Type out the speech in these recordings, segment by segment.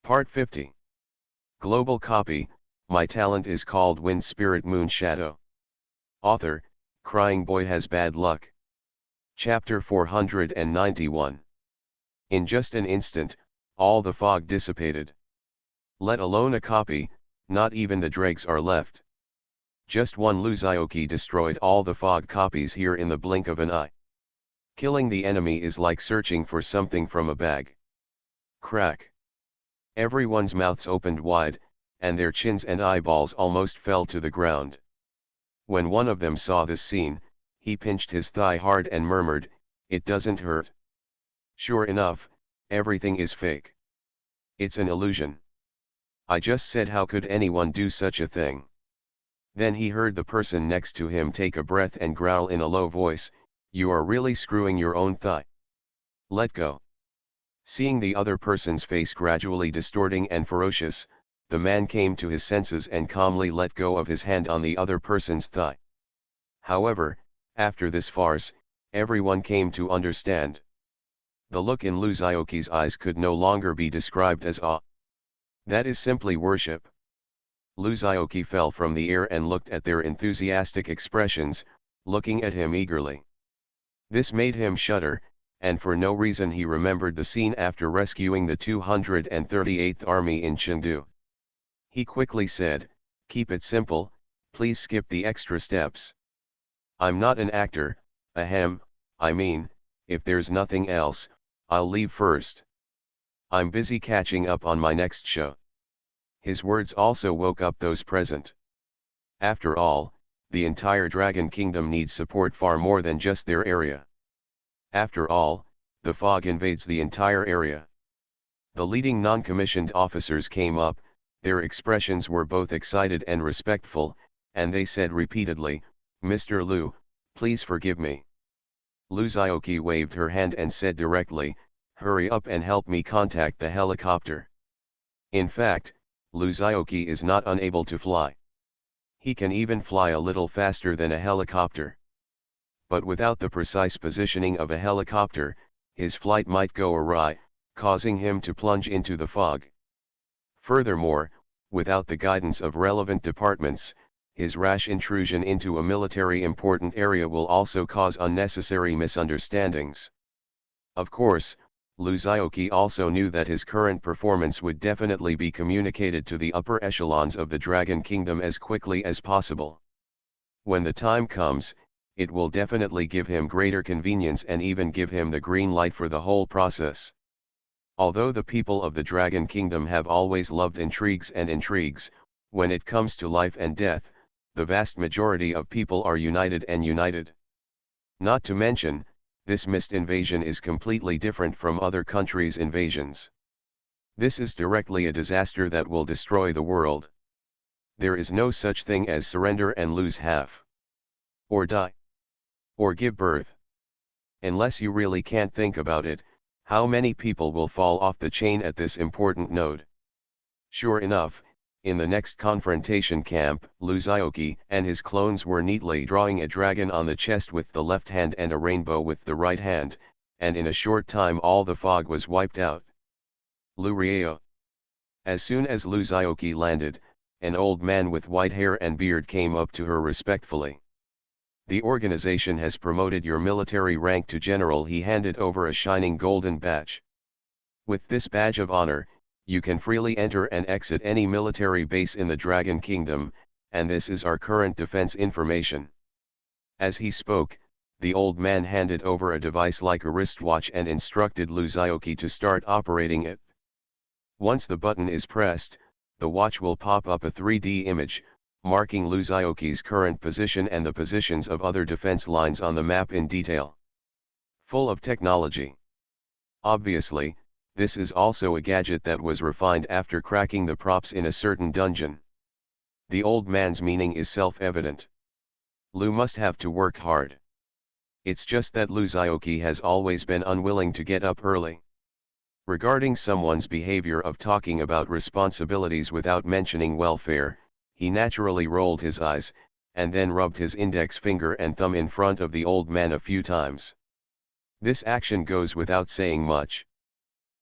Part 50. Global Copy, My Talent is Called Wind Spirit Moon Shadow. Author, Crying Boy Has Bad Luck. Chapter 491. In just an instant, all the fog dissipated. Let alone a copy, not even the dregs are left. Just one Luzioki destroyed all the fog copies here in the blink of an eye. Killing the enemy is like searching for something from a bag. Crack. Everyone's mouths opened wide, and their chins and eyeballs almost fell to the ground. When one of them saw this scene, he pinched his thigh hard and murmured, "It doesn't hurt." Sure enough, everything is fake. It's an illusion. I just said, how could anyone do such a thing? Then he heard the person next to him take a breath and growl in a low voice, "You are really screwing your own thigh. Let go." Seeing the other person's face gradually distorting and ferocious, the man came to his senses and calmly let go of his hand on the other person's thigh. However, after this farce, everyone came to understand. The look in Luzioki's eyes could no longer be described as awe. That is simply worship. Luzioki fell from the air and looked at their enthusiastic expressions, looking at him eagerly. This made him shudder, and for no reason he remembered the scene after rescuing the 238th Army in Chengdu. He quickly said, "Keep it simple, please skip the extra steps. I'm not an actor, ahem, I mean, if there's nothing else, I'll leave first. I'm busy catching up on my next show." His words also woke up those present. After all, the entire Dragon Kingdom needs support far more than just their area. After all, the fog invades the entire area. The leading non-commissioned officers came up, their expressions were both excited and respectful, and they said repeatedly, "Mr. Lu, please forgive me." Luzioki waved her hand and said directly, "Hurry up and help me contact the helicopter." In fact, Luzioki is not unable to fly. He can even fly a little faster than a helicopter. But without the precise positioning of a helicopter, his flight might go awry, causing him to plunge into the fog. Furthermore, without the guidance of relevant departments, his rash intrusion into a military important area will also cause unnecessary misunderstandings. Of course, Luzioki also knew that his current performance would definitely be communicated to the upper echelons of the Dragon Kingdom as quickly as possible. When the time comes, it will definitely give him greater convenience and even give him the green light for the whole process. Although the people of the Dragon Kingdom have always loved intrigues, when it comes to life and death, the vast majority of people are united and united. Not to mention, this mist invasion is completely different from other countries' invasions. This is directly a disaster that will destroy the world. There is no such thing as surrender and lose half. Or die. Or give birth. Unless you really can't think about it, how many people will fall off the chain at this important node? Sure enough, in the next confrontation camp, Luzioki and his clones were neatly drawing a dragon on the chest with the left hand and a rainbow with the right hand, and in a short time all the fog was wiped out. Lu Rieo. As soon as Luzioki landed, an old man with white hair and beard came up to her respectfully. "The organization has promoted your military rank to general." He handed over a shining golden badge. "With this badge of honor, you can freely enter and exit any military base in the Dragon Kingdom, and this is our current defense information." As he spoke, the old man handed over a device like a wristwatch and instructed Luzioki to start operating it. Once the button is pressed, the watch will pop up a 3D image, marking Luzioki's current position and the positions of other defense lines on the map in detail. Full of technology. Obviously, this is also a gadget that was refined after cracking the props in a certain dungeon. The old man's meaning is self-evident. Lu must have to work hard. It's just that Luzioki has always been unwilling to get up early. Regarding someone's behavior of talking about responsibilities without mentioning welfare, he naturally rolled his eyes, and then rubbed his index finger and thumb in front of the old man a few times. This action goes without saying much.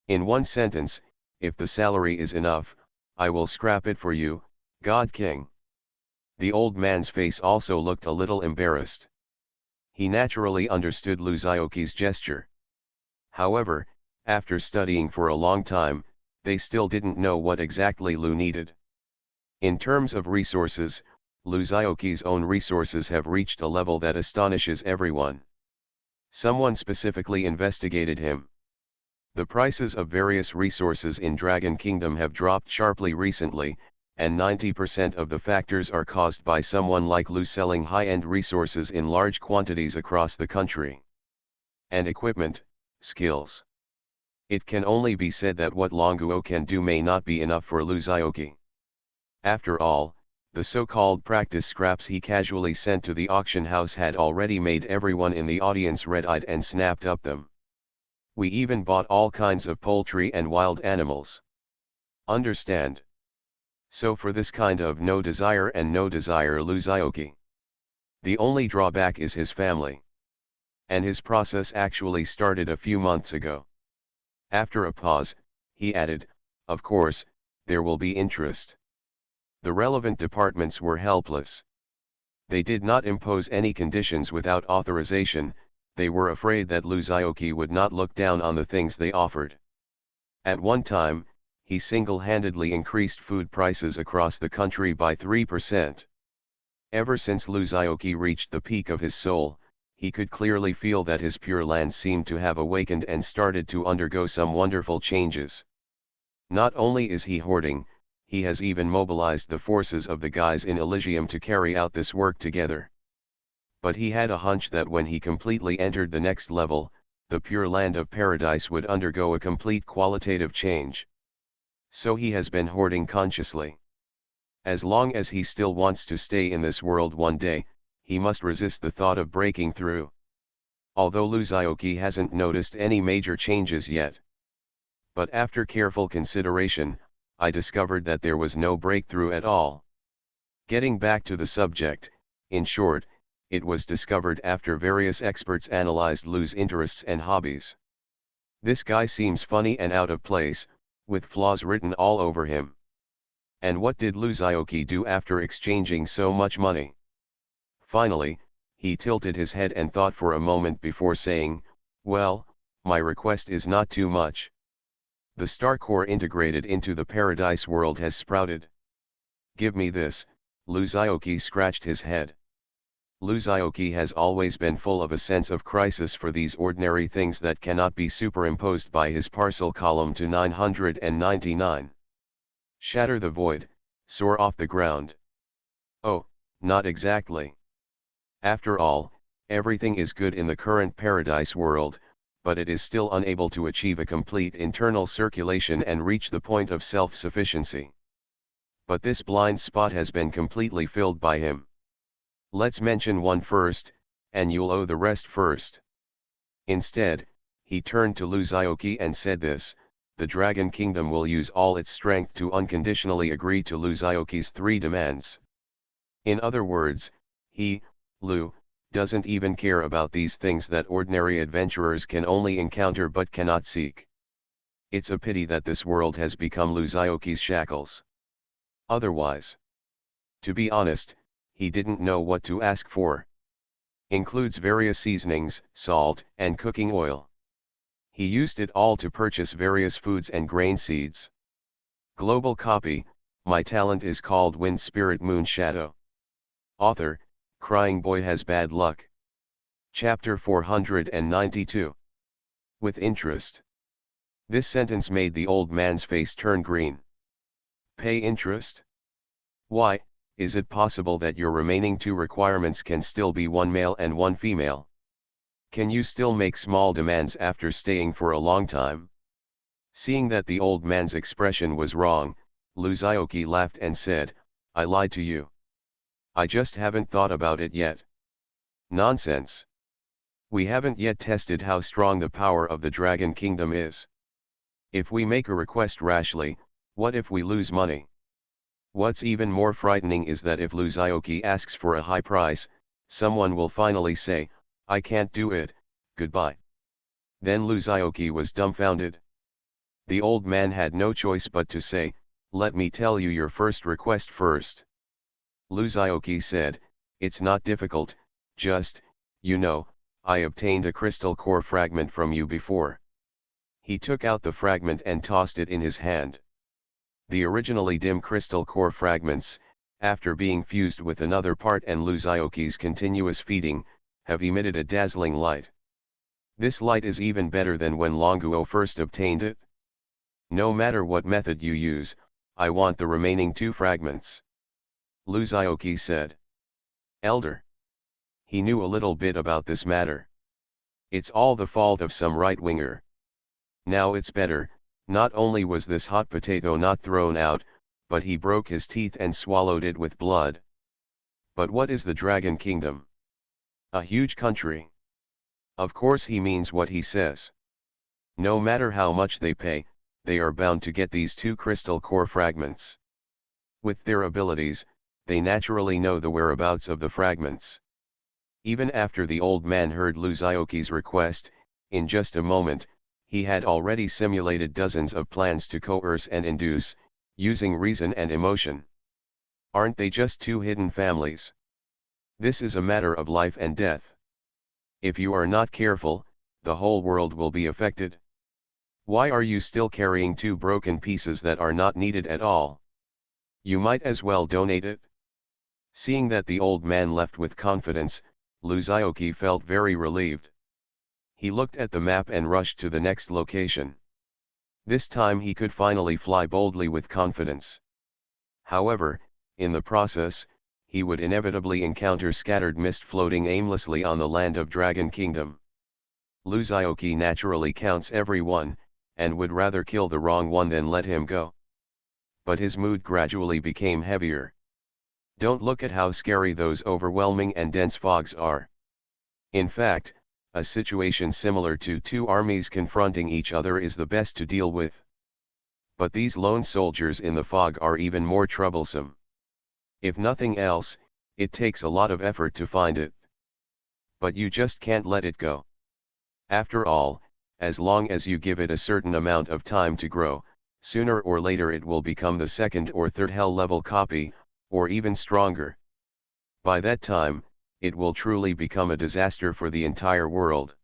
In one sentence, if the salary is enough, I will scrap it for you, God King. The old man's face also looked a little embarrassed. He naturally understood Luzaoki's gesture. However, after studying for a long time, they still didn't know what exactly Lu needed. In terms of resources, Luzaoki's own resources have reached a level that astonishes everyone. Someone specifically investigated him. The prices of various resources in Dragon Kingdom have dropped sharply recently, and 90% of the factors are caused by someone like Lu selling high-end resources in large quantities across the country. And equipment, skills. It can only be said that what Longuo can do may not be enough for Luzaoki. After all, the so-called practice scraps he casually sent to the auction house had already made everyone in the audience red-eyed and snapped up them. We even bought all kinds of poultry and wild animals. Understand? So for this kind of no desire Luzaoki. The only drawback is his family. And his process actually started a few months ago. After a pause, he added, of course, there will be interest. The relevant departments were helpless. They did not impose any conditions without authorization, they were afraid that Luzaoki would not look down on the things they offered. At one time, he single-handedly increased food prices across the country by 3%. Ever since Luzaoki reached the peak of his soul, he could clearly feel that his Pure Land seemed to have awakened and started to undergo some wonderful changes. Not only is he hoarding, he has even mobilized the forces of the guys in Elysium to carry out this work together. But he had a hunch that when he completely entered the next level, the Pure Land of Paradise would undergo a complete qualitative change. So he has been hoarding consciously. As long as he still wants to stay in this world one day, he must resist the thought of breaking through. Although Luzaoki hasn't noticed any major changes yet. But after careful consideration, I discovered that there was no breakthrough at all. Getting back to the subject, in short, it was discovered after various experts analyzed Lu's interests and hobbies. This guy seems funny and out of place, with flaws written all over him. And what did Luzaoki do after exchanging so much money? Finally, he tilted his head and thought for a moment before saying, well, my request is not too much. The star core integrated into the paradise world has sprouted. Give me this. Luzaoki scratched his head. Luzaoki has always been full of a sense of crisis for these ordinary things that cannot be superimposed by his parcel column to 999. Shatter the void, soar off the ground. Oh, not exactly. After all, everything is good in the current paradise world, but it is still unable to achieve a complete internal circulation and reach the point of self-sufficiency. But this blind spot has been completely filled by him. Let's mention one first, and you'll owe the rest first. Instead, he turned to Luzaoki and said this, the Dragon Kingdom will use all its strength to unconditionally agree to Luzaoki's 3 demands. In other words, he, Lu, doesn't even care about these things that ordinary adventurers can only encounter but cannot seek. It's a pity that this world has become Luzaoki's shackles. Otherwise, to be honest, he didn't know what to ask for. Includes various seasonings, salt, and cooking oil. He used it all to purchase various foods and grain seeds. Global copy, my talent is called Wind Spirit Moon Shadow. Author, Crying Boy Has Bad Luck. Chapter 492. With interest. This sentence made the old man's face turn green. Pay interest? Why, is it possible that your remaining 2 requirements can still be 1 male and 1 female? Can you still make small demands after staying for a long time? Seeing that the old man's expression was wrong, Luzaoki laughed and said, I lied to you. I just haven't thought about it yet. Nonsense. We haven't yet tested how strong the power of the Dragon Kingdom is. If we make a request rashly, what if we lose money? What's even more frightening is that if Luzaoki asks for a high price, someone will finally say, I can't do it, goodbye. Then Luzaoki was dumbfounded. The old man had no choice but to say, "Let me tell you your first request first." Luzioki said, "It's not difficult, just, I obtained a crystal core fragment from you before." He took out the fragment and tossed it in his hand. The originally dim crystal core fragments, after being fused with another part and Luzioki's continuous feeding, have emitted a dazzling light. This light is even better than when Longuo first obtained it. "No matter what method you use, I want the remaining 2 fragments," Luzioki said. "Elder." He knew a little bit about this matter. "It's all the fault of some right-winger. Now it's better, not only was this hot potato not thrown out, but he broke his teeth and swallowed it with blood." "But what is the Dragon Kingdom?" "A huge country." "Of course he means what he says. No matter how much they pay, they are bound to get these 2 crystal core fragments. With their abilities, they naturally know the whereabouts of the fragments." Even after the old man heard Luzioki's request, in just a moment, he had already simulated dozens of plans to coerce and induce, using reason and emotion. Aren't they just 2 hidden families? This is a matter of life and death. If you are not careful, the whole world will be affected. Why are you still carrying 2 broken pieces that are not needed at all? You might as well donate it." Seeing that the old man left with confidence, Luzioki felt very relieved. He looked at the map and rushed to the next location. This time he could finally fly boldly with confidence. However, in the process, he would inevitably encounter scattered mist floating aimlessly on the land of Dragon Kingdom. Luzioki naturally counts everyone, and would rather kill the wrong one than let him go. But his mood gradually became heavier. Don't look at how scary those overwhelming and dense fogs are. In fact, a situation similar to 2 armies confronting each other is the best to deal with. But these lone soldiers in the fog are even more troublesome. If nothing else, it takes a lot of effort to find it. But you just can't let it go. After all, as long as you give it a certain amount of time to grow, sooner or later it will become the 2nd or 3rd hell-level copy, or even stronger. By that time, it will truly become a disaster for the entire world.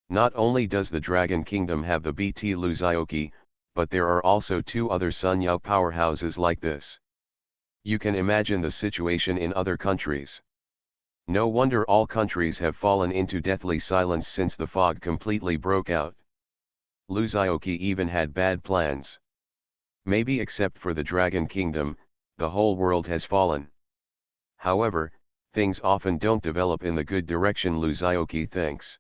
Not only does the Dragon Kingdom have the BT Luzioki, but there are also 2 other Sun Yao powerhouses like this. You can imagine the situation in other countries. No wonder all countries have fallen into deathly silence since the fog completely broke out. Luzioki even had bad plans. Maybe except for the Dragon Kingdom, the whole world has fallen. However, things often don't develop in the good direction Luzioki thinks.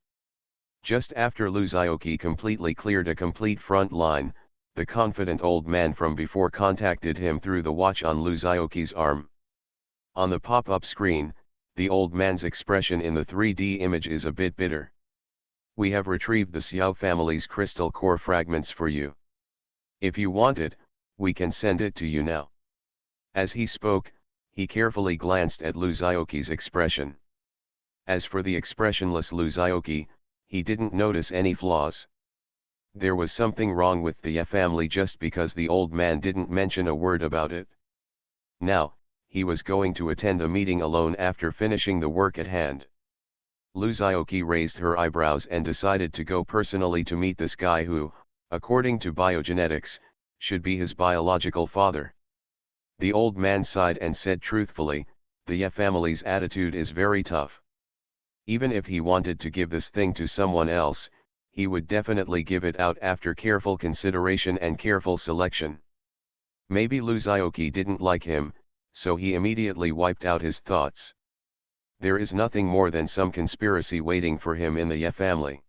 Just after Luzioki completely cleared a complete front line, the confident old man from before contacted him through the watch on Luzioki's arm. On the pop-up screen, the old man's expression in the 3D image is a bit bitter. "We have retrieved the Xiao family's crystal core fragments for you. If you want it, we can send it to you now." As he spoke, he carefully glanced at Luzioki's expression. As for the expressionless Luzioki, he didn't notice any flaws. There was something wrong with the family just because the old man didn't mention a word about it. Now, he was going to attend the meeting alone after finishing the work at hand. Luzioki raised her eyebrows and decided to go personally to meet this guy who, according to biogenetics, should be his biological father. The old man sighed and said truthfully, "The Ye family's attitude is very tough. Even if he wanted to give this thing to someone else, he would definitely give it out after careful consideration and careful selection." Maybe Luzioki didn't like him, so he immediately wiped out his thoughts. There is nothing more than some conspiracy waiting for him in the Ye family.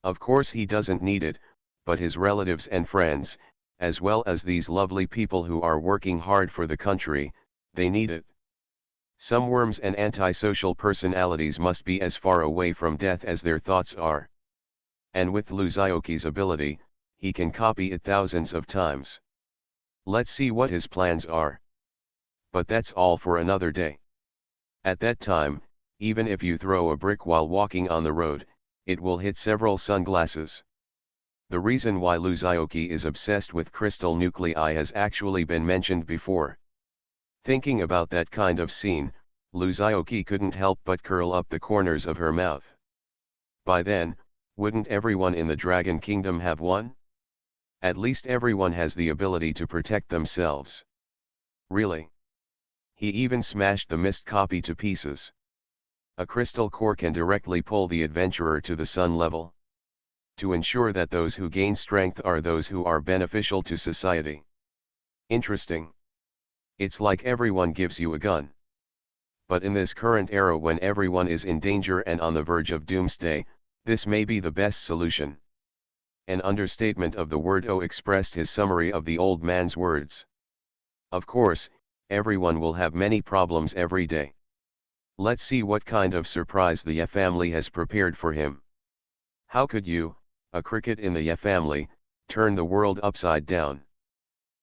Of course he doesn't need it, but his relatives and friends, as well as these lovely people who are working hard for the country, they need it. Some worms and antisocial personalities must be as far away from death as their thoughts are. And with Luzioki's ability, he can copy it thousands of times. Let's see what his plans are. But that's all for another day. At that time, even if you throw a brick while walking on the road, it will hit several sunglasses. The reason why Luzaoki is obsessed with crystal nuclei has actually been mentioned before. Thinking about that kind of scene, Luzaoki couldn't help but curl up the corners of her mouth. By then, wouldn't everyone in the Dragon Kingdom have one? At least everyone has the ability to protect themselves. Really? He even smashed the mist copy to pieces. A crystal core can directly pull the adventurer to the sun level, to ensure that those who gain strength are those who are beneficial to society. Interesting. It's like everyone gives you a gun. But in this current era when everyone is in danger and on the verge of doomsday, this may be the best solution. An understatement of the word "oh" expressed his summary of the old man's words. Of course, everyone will have many problems every day. Let's see what kind of surprise the Ye family has prepared for him. How could you, a cricket in the Ye family, turn the world upside down?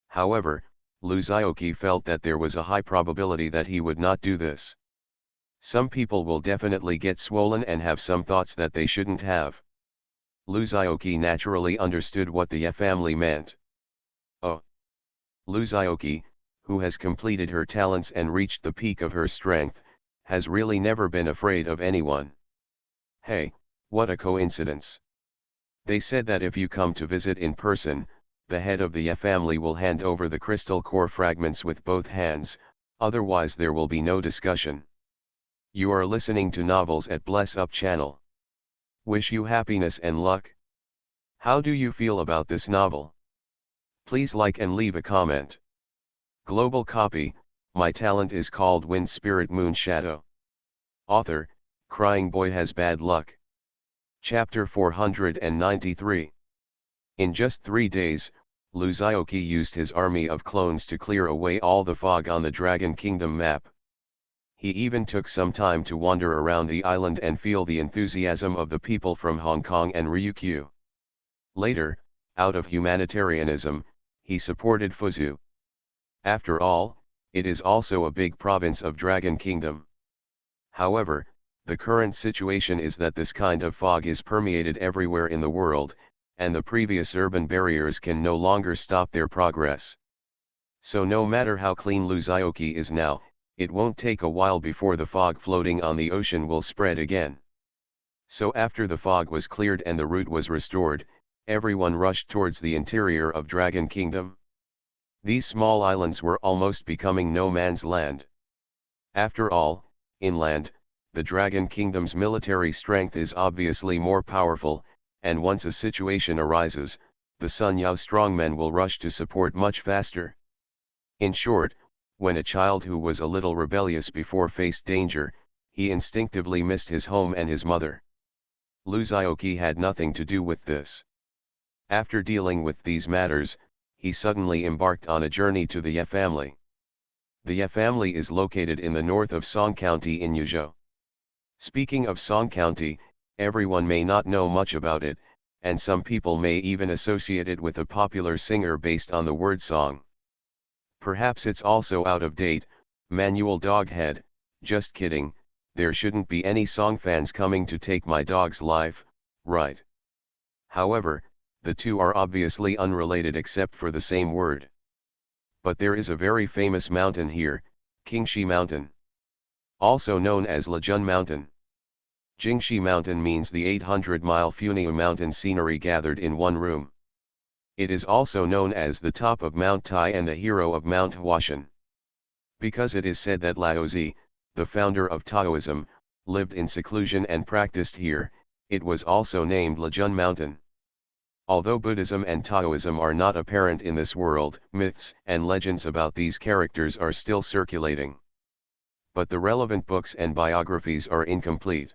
However, Luzaoki felt that there was a high probability that he would not do this. Some people will definitely get swollen and have some thoughts that they shouldn't have. Luzaoki naturally understood what the Ye family meant. Oh. Luzaoki, who has completed her talents and reached the peak of her strength, has really never been afraid of anyone. Hey, what a coincidence. They said that if you come to visit in person, the head of the Ye family will hand over the crystal core fragments with both hands, otherwise there will be no discussion. You are listening to Novels at Bless Up channel. Wish you happiness and luck. How do you feel about this novel? Please like and leave a comment. Global copy, my talent is called Wind Spirit Moon Shadow. Author, Crying Boy Has Bad Luck. Chapter 493. In just 3 days, Luzaoki used his army of clones to clear away all the fog on the Dragon Kingdom map. He even took some time to wander around the island and feel the enthusiasm of the people from Hong Kong and Ryukyu. Later, out of humanitarianism, he supported Fuzhou. After all, it is also a big province of Dragon Kingdom. However, the current situation is that this kind of fog is permeated everywhere in the world, and the previous urban barriers can no longer stop their progress. So no matter how clean Luzaoki is now, it won't take a while before the fog floating on the ocean will spread again. So after the fog was cleared and the route was restored, everyone rushed towards the interior of Dragon Kingdom. These small islands were almost becoming no man's land. After all, inland, the Dragon Kingdom's military strength is obviously more powerful, and once a situation arises, the Sun Yao strongmen will rush to support much faster. In short, when a child who was a little rebellious before faced danger, he instinctively missed his home and his mother. Luzaoki had nothing to do with this. After dealing with these matters, he suddenly embarked on a journey to the Ye family. The Ye family is located in the north of Song County in Yuzhou. Speaking of Song County, everyone may not know much about it, and some people may even associate it with a popular singer based on the word song. Perhaps it's also out of date, Manuel Doghead, just kidding, there shouldn't be any song fans coming to take my dog's life, right? However, the two are obviously unrelated except for the same word. But there is a very famous mountain here, Qingxi Mountain. Also known as Lejun Mountain. Jingxi Mountain means the 800-mile Funiu mountain scenery gathered in one room. It is also known as the top of Mount Tai and the hero of Mount Huashan. Because it is said that Laozi, the founder of Taoism, lived in seclusion and practiced here, it was also named Lejun Mountain. Although Buddhism and Taoism are not apparent in this world, myths and legends about these characters are still circulating. But the relevant books and biographies are incomplete.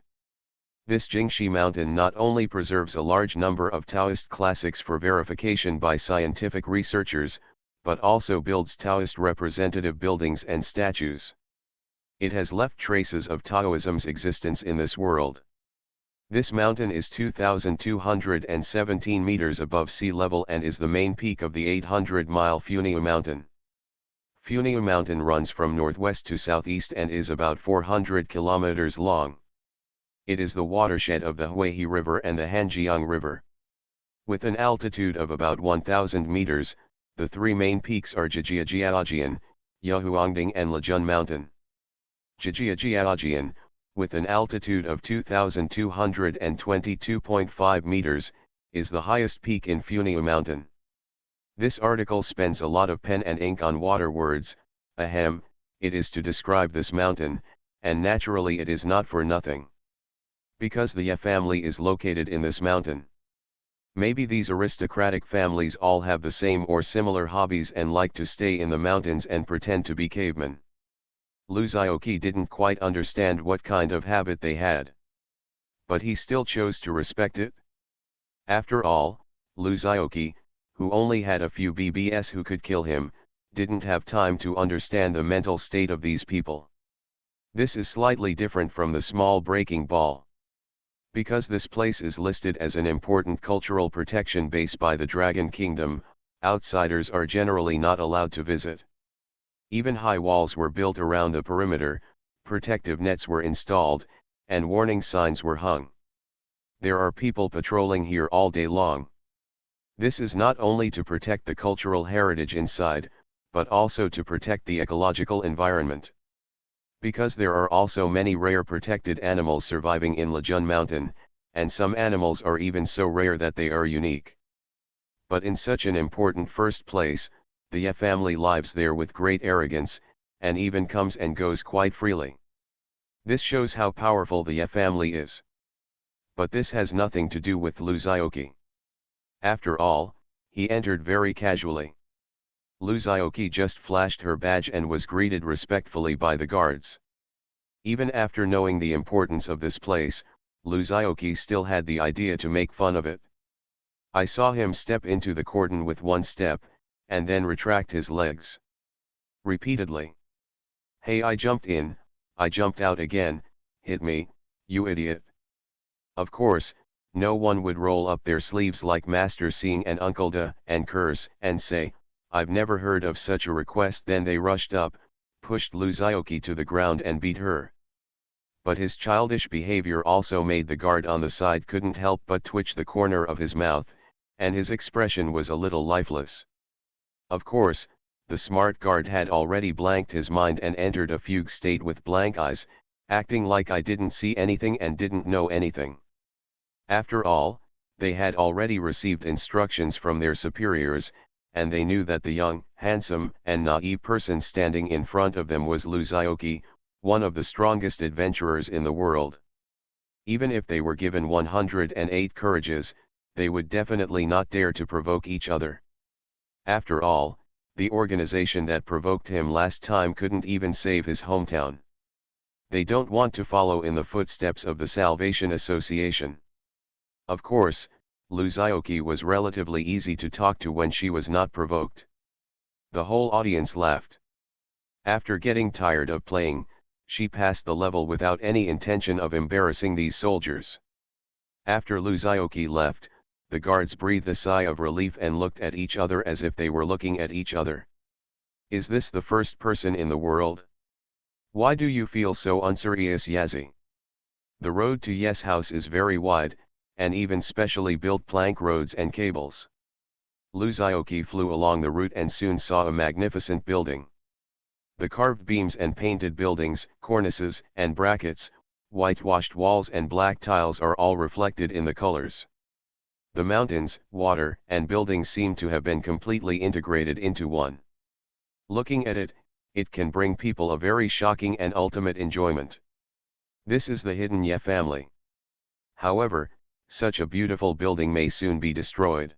This Jingxi Mountain not only preserves a large number of Taoist classics for verification by scientific researchers, but also builds Taoist representative buildings and statues. It has left traces of Taoism's existence in this world. This mountain is 2,217 meters above sea level and is the main peak of the 800-mile Funiu Mountain. Funiu Mountain runs from northwest to southeast and is about 400 kilometers long. It is the watershed of the Huihe River and the Hanjiang River. With an altitude of about 1,000 meters, the three main peaks are Jijiajiajian, Yahuangding and Lejun Mountain. Jijiajiajian, with an altitude of 2,222.5 meters, is the highest peak in Funiu Mountain. This article spends a lot of pen and ink on water words. Ahem, it is to describe this mountain, and naturally it is not for nothing. Because the Ye family is located in this mountain. Maybe these aristocratic families all have the same or similar hobbies and like to stay in the mountains and pretend to be cavemen. Lu Zioqi didn't quite understand what kind of habit they had. But he still chose to respect it. After all, Lu Zioqi, who only had a few BBS who could kill him, didn't have time to understand the mental state of these people. This is slightly different from the small breaking ball. Because this place is listed as an important cultural protection base by the Dragon Kingdom, outsiders are generally not allowed to visit. Even high walls were built around the perimeter, protective nets were installed, and warning signs were hung. There are people patrolling here all day long. This is not only to protect the cultural heritage inside, but also to protect the ecological environment. Because there are also many rare protected animals surviving in Lejun Mountain, and some animals are even so rare that they are unique. But in such an important first place, the Ye family lives there with great arrogance, and even comes and goes quite freely. This shows how powerful the Ye family is. But this has nothing to do with Lu Zioqi. After all, he entered very casually. Lu Zioqi just flashed her badge and was greeted respectfully by the guards. Even after knowing the importance of this place, Lu Zioqi still had the idea to make fun of it. I saw him step into the cordon with one step, and then retract his legs. Repeatedly. Hey, I jumped in, I jumped out again, hit me, you idiot. Of course, no one would roll up their sleeves like Master Seeing and Uncle Da and curse and say, I've never heard of such a request. Then they rushed up, pushed Lu Zioqi to the ground and beat her. But his childish behavior also made the guard on the side couldn't help but twitch the corner of his mouth, and his expression was a little lifeless. Of course, the smart guard had already blanked his mind and entered a fugue state with blank eyes, acting like I didn't see anything and didn't know anything. After all, they had already received instructions from their superiors, and they knew that the young, handsome, and naive person standing in front of them was Lu Zioqi, one of the strongest adventurers in the world. Even if they were given 108 courages, they would definitely not dare to provoke each other. After all, the organization that provoked him last time couldn't even save his hometown. They don't want to follow in the footsteps of the Salvation Association. Of course, Lu Zioqi was relatively easy to talk to when she was not provoked. The whole audience laughed. After getting tired of playing, she passed the level without any intention of embarrassing these soldiers. After Lu Zioqi left, the guards breathed a sigh of relief and looked at each other as if they were looking at each other. Is this the first person in the world? Why do you feel so unserious, Yazzie? The road to Yes House is very wide, and even specially built plank roads and cables. Lu Zioqi flew along the route and soon saw a magnificent building. The carved beams and painted buildings, cornices and brackets, whitewashed walls and black tiles are all reflected in the colors. The mountains, water, and buildings seem to have been completely integrated into one. Looking at it, it can bring people a very shocking and ultimate enjoyment. This is the hidden Ye family. However, such a beautiful building may soon be destroyed.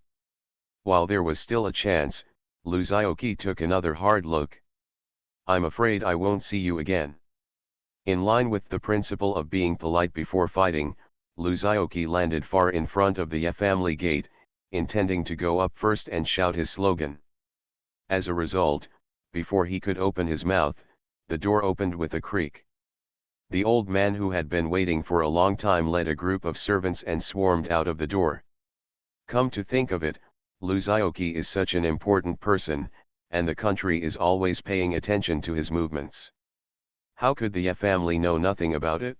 While there was still a chance, Lu Zioqi took another hard look. I'm afraid I won't see you again. In line with the principle of being polite before fighting, Lu Zioqi landed far in front of the Ye family gate, intending to go up first and shout his slogan. As a result, before he could open his mouth, the door opened with a creak. The old man who had been waiting for a long time led a group of servants and swarmed out of the door. Come to think of it, Lu Zioqi is such an important person, and the country is always paying attention to his movements. How could the Ye family know nothing about it?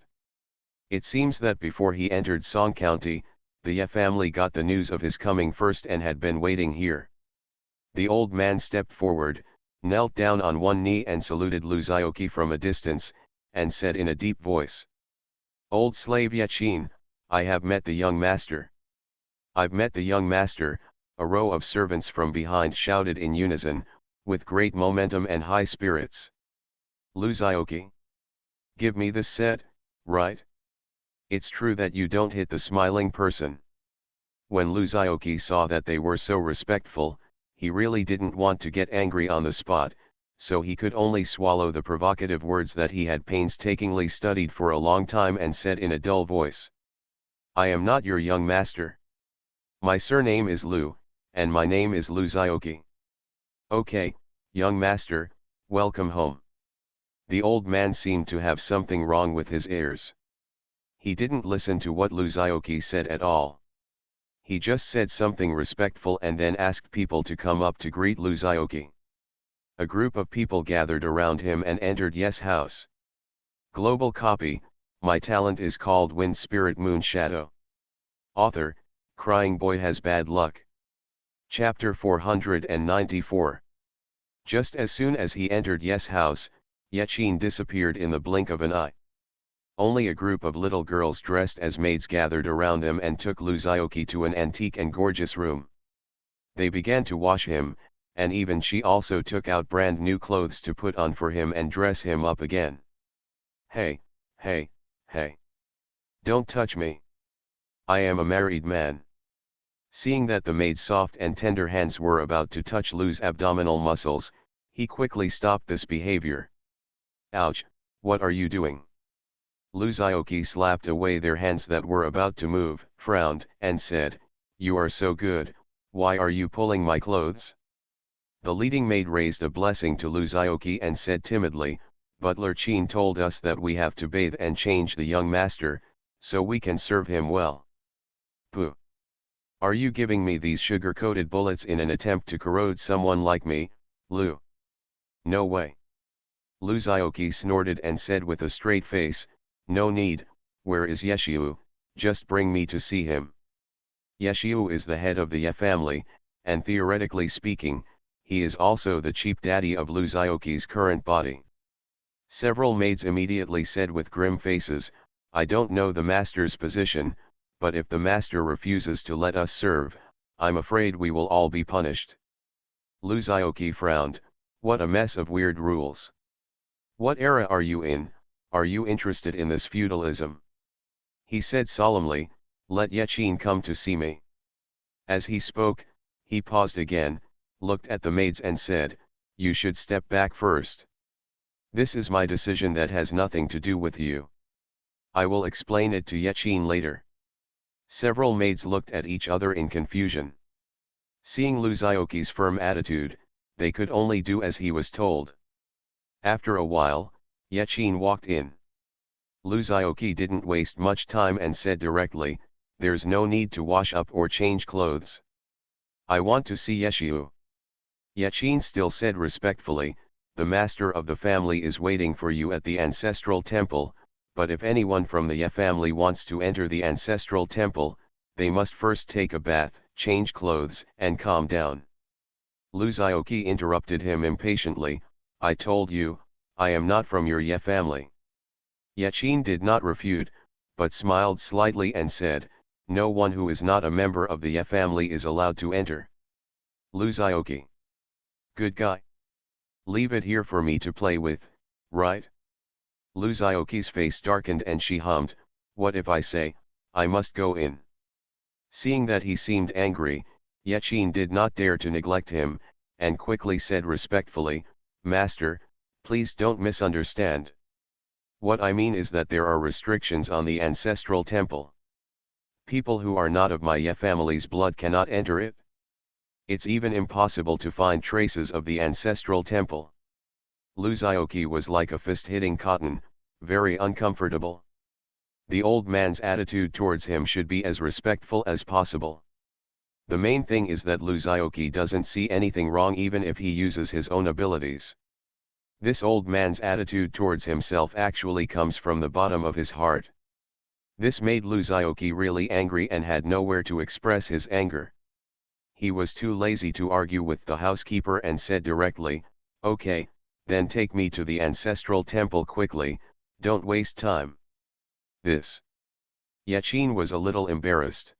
It seems that before he entered Song County, The family got the news of his coming first and had been waiting here. The old man stepped forward, knelt down on one knee and saluted Luzaoki from a distance, and said in a deep voice, "Old slave Yachin, I have met the young master." "I've met the young master," a row of servants from behind shouted in unison, with great momentum and high spirits. "Luzaoki? Give me this set, right? It's true that you don't hit the smiling person." When Luzaoki saw that they were so respectful, he really didn't want to get angry on the spot, so he could only swallow the provocative words that he had painstakingly studied for a long time and said in a dull voice, "I am not your young master. My surname is Lu, and my name is Luzaoki." "Okay, young master, welcome home." The old man seemed to have something wrong with his ears. He didn't listen to what Luzaoki said at all. He just said something respectful and then asked people to come up to greet Luzaoki. A group of people gathered around him and entered Yes House. Global copy, My talent is called Wind Spirit Moon Shadow. Author, Crying Boy Has Bad Luck. Chapter 494. Just as soon as he entered Yes House, Yachin disappeared in the blink of an eye. Only a group of little girls dressed as maids gathered around them and took Luzaoki to an antique and gorgeous room. They began to wash him, and even she also took out brand new clothes to put on for him and dress him up again. "Hey, hey, hey. Don't touch me. I am a married man." Seeing that the maid's soft and tender hands were about to touch Lu's abdominal muscles, he quickly stopped this behavior. "Ouch, what are you doing?" Luzaoki slapped away their hands that were about to move, frowned, and said, "You are so good, why are you pulling my clothes?" The leading maid raised a blessing to Luzaoki and said timidly, "Butler Chin told us that we have to bathe and change the young master, so we can serve him well." "Pooh! Are you giving me these sugar-coated bullets in an attempt to corrode someone like me, Lu? No way." Luzaoki snorted and said with a straight face, "No need, where is Yeshiu, just bring me to see him." Yeshiu is the head of the family, and theoretically speaking, he is also the cheap daddy of Luzaoki's current body. Several maids immediately said with grim faces, "I don't know the master's position, but if the master refuses to let us serve, I'm afraid we will all be punished." Luzaoki frowned, "What a mess of weird rules. What era are you in? Are you interested in this feudalism?" He said solemnly, "Let Yachin come to see me." As he spoke, he paused again, looked at the maids and said, "You should step back first. This is my decision that has nothing to do with you. I will explain it to Yachin later." Several maids looked at each other in confusion. Seeing Luzaoki's firm attitude, they could only do as he was told. After a while, Yachin walked in. Luzaoki didn't waste much time and said directly, "There's no need to wash up or change clothes. I want to see Yeshiu." Yachin still said respectfully, "The master of the family is waiting for you at the ancestral temple, but if anyone from the family wants to enter the ancestral temple, they must first take a bath, change clothes, and calm down." Luzaoki interrupted him impatiently, "I told you, I am not from your family." Yachin did not refute, but smiled slightly and said, "No one who is not a member of the family is allowed to enter." Luzaoki. Good guy. Leave it here for me to play with, right? Luzaoki's face darkened and she hummed, "What if I say, I must go in?" Seeing that he seemed angry, Yachin did not dare to neglect him, and quickly said respectfully, "Master, please don't misunderstand. What I mean is that there are restrictions on the ancestral temple. People who are not of my family's blood cannot enter it. It's even impossible to find traces of the ancestral temple." Luzaoki was like a fist hitting cotton, very uncomfortable. The old man's attitude towards him should be as respectful as possible. The main thing is that Luzaoki doesn't see anything wrong even if he uses his own abilities. This old man's attitude towards himself actually comes from the bottom of his heart. This made Luzaoki really angry and had nowhere to express his anger. He was too lazy to argue with the housekeeper and said directly, "Okay, then take me to the ancestral temple quickly, don't waste time." This. Yachin was a little embarrassed.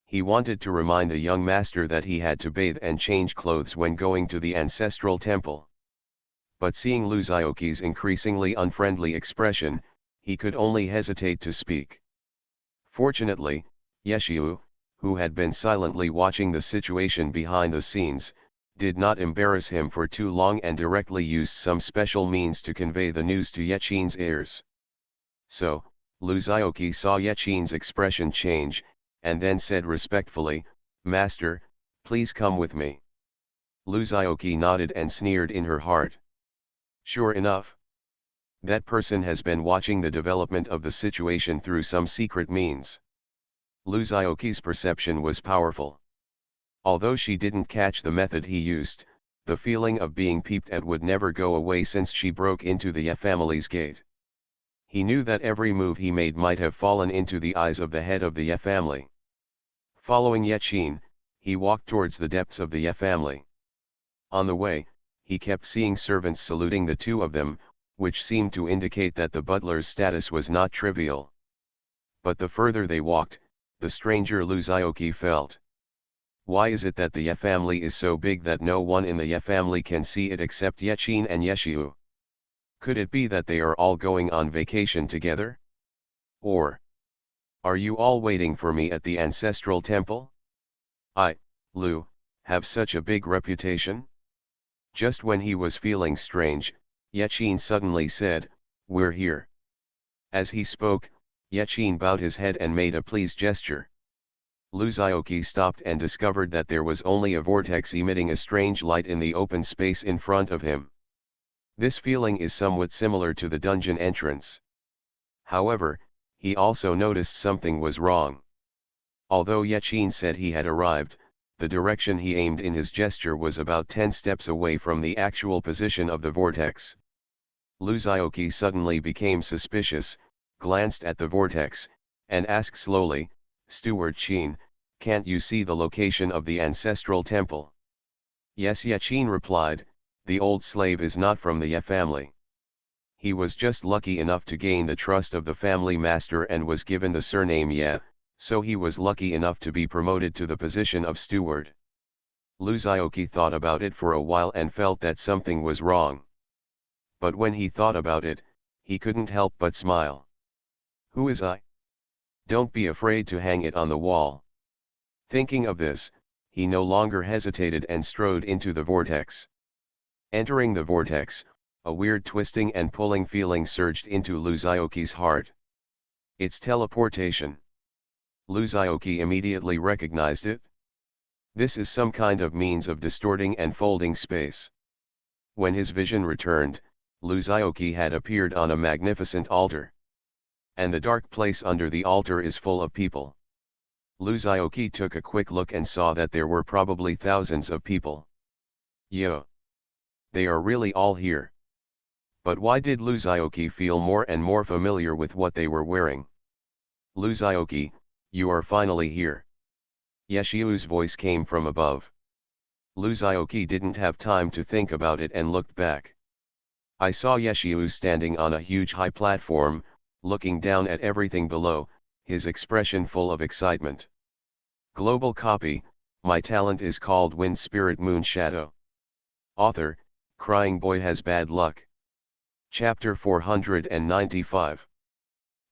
He wanted to remind the young master that he had to bathe and change clothes when going to the ancestral temple. But seeing Luzaoki's increasingly unfriendly expression, he could only hesitate to speak. Fortunately, Yeshiu, who had been silently watching the situation behind the scenes, did not embarrass him for too long and directly used some special means to convey the news to Yachin's ears. So, Luzaoki saw Yachin's expression change, and then said respectfully, "Master, please come with me." Luzaoki nodded and sneered in her heart. Sure enough, that person has been watching the development of the situation through some secret means. Luzaoki's perception was powerful. Although she didn't catch the method he used, the feeling of being peeped at would never go away since she broke into the Ye family's gate. He knew that every move he made might have fallen into the eyes of the head of the Ye family. Following Yachin, he walked towards the depths of the Ye family. On the way, he kept seeing servants saluting the two of them, which seemed to indicate that the butler's status was not trivial. But the further they walked, the stranger Luzaoki felt. Why is it that the Ye family is so big that no one in the Ye family can see it except Yachin and Yeshiu? Could it be that they are all going on vacation together? Or are you all waiting for me at the ancestral temple? I, Lu, have such a big reputation? Just when he was feeling strange, Yachin suddenly said, "We're here." As he spoke, Yachin bowed his head and made a pleased gesture. Luzaoki stopped and discovered that there was only a vortex emitting a strange light in the open space in front of him. This feeling is somewhat similar to the dungeon entrance. However, he also noticed something was wrong. Although Yachin said he had arrived, the direction he aimed in his gesture was about 10 steps away from the actual position of the vortex. Luzaoki suddenly became suspicious, glanced at the vortex, and asked slowly, "Steward Chin, can't you see the location of the ancestral temple?" "Yes," Yachin replied, "the old slave is not from the Ye family. He was just lucky enough to gain the trust of the family master and was given the surname Ye, so he was lucky enough to be promoted to the position of steward." Luzaoki thought about it for a while and felt that something was wrong. But when he thought about it, he couldn't help but smile. "Who is I? Don't be afraid to hang it on the wall." Thinking of this, he no longer hesitated and strode into the vortex. Entering the vortex, a weird twisting and pulling feeling surged into Luzaoki's heart. It's teleportation. Luzaoki immediately recognized it. This is some kind of means of distorting and folding space. When his vision returned, Luzaoki had appeared on a magnificent altar. And the dark place under the altar is full of people. Luzaoki took a quick look and saw that there were probably thousands of people. Yo! They are really all here. But why did Luzaoki feel more and more familiar with what they were wearing? "Luzaoki, you are finally here." Yeshiu's voice came from above. Luzaoki didn't have time to think about it and looked back. I saw Yeshiu standing on a huge high platform, looking down at everything below, his expression full of excitement. Global copy, my talent is called Wind Spirit Moon Shadow. Author, Crying Boy Has Bad Luck. Chapter 495.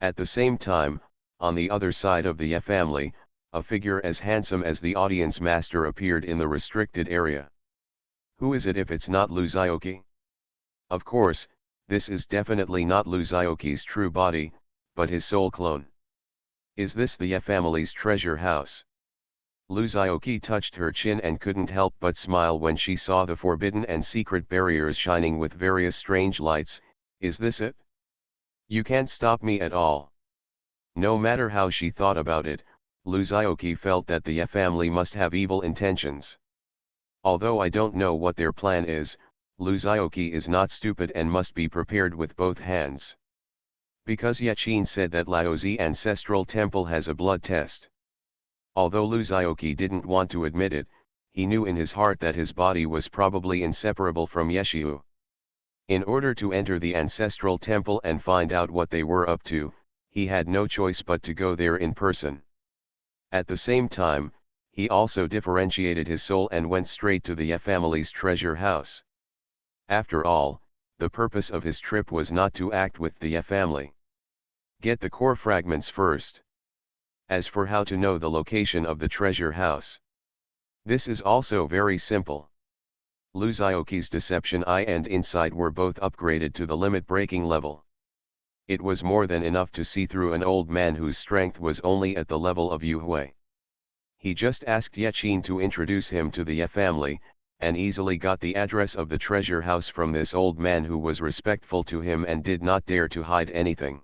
At the same time, on the other side of the Ye family, a figure as handsome as the audience master appeared in the restricted area. Who is it if it's not Luzaoki? Of course, this is definitely not Luzaoki's true body, but his soul clone. Is this the Ye family's treasure house? Luzaoki touched her chin and couldn't help but smile when she saw the forbidden and secret barriers shining with various strange lights. Is this it? You can't stop me at all. No matter how she thought about it, Luzaoki felt that the Ye family must have evil intentions. Although I don't know what their plan is, Luzaoki is not stupid and must be prepared with both hands. Because Yachin said that Laozi ancestral temple has a blood test. Although Lu Zhaoqi didn't want to admit it, he knew in his heart that his body was probably inseparable from Yeshiu. In order to enter the ancestral temple and find out what they were up to, he had no choice but to go there in person. At the same time, he also differentiated his soul and went straight to the Ye family's treasure house. After all, the purpose of his trip was not to act with the Ye family. Get the core fragments first. As for how to know the location of the treasure house, this is also very simple. Lu Zhaoqi's deception eye and insight were both upgraded to the limit-breaking level. It was more than enough to see through an old man whose strength was only at the level of Yu Hui. He just asked Yachin to introduce him to the Ye family, and easily got the address of the treasure house from this old man who was respectful to him and did not dare to hide anything.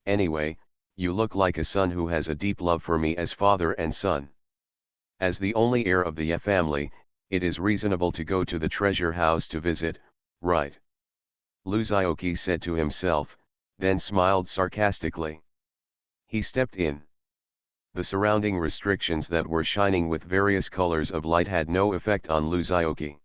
Anyway, you look like a son who has a deep love for me as father and son. As the only heir of the Ye family, it is reasonable to go to the treasure house to visit, right? Lu Zhaoqi said to himself, then smiled sarcastically. He stepped in. The surrounding restrictions that were shining with various colors of light had no effect on Lu Zhaoqi.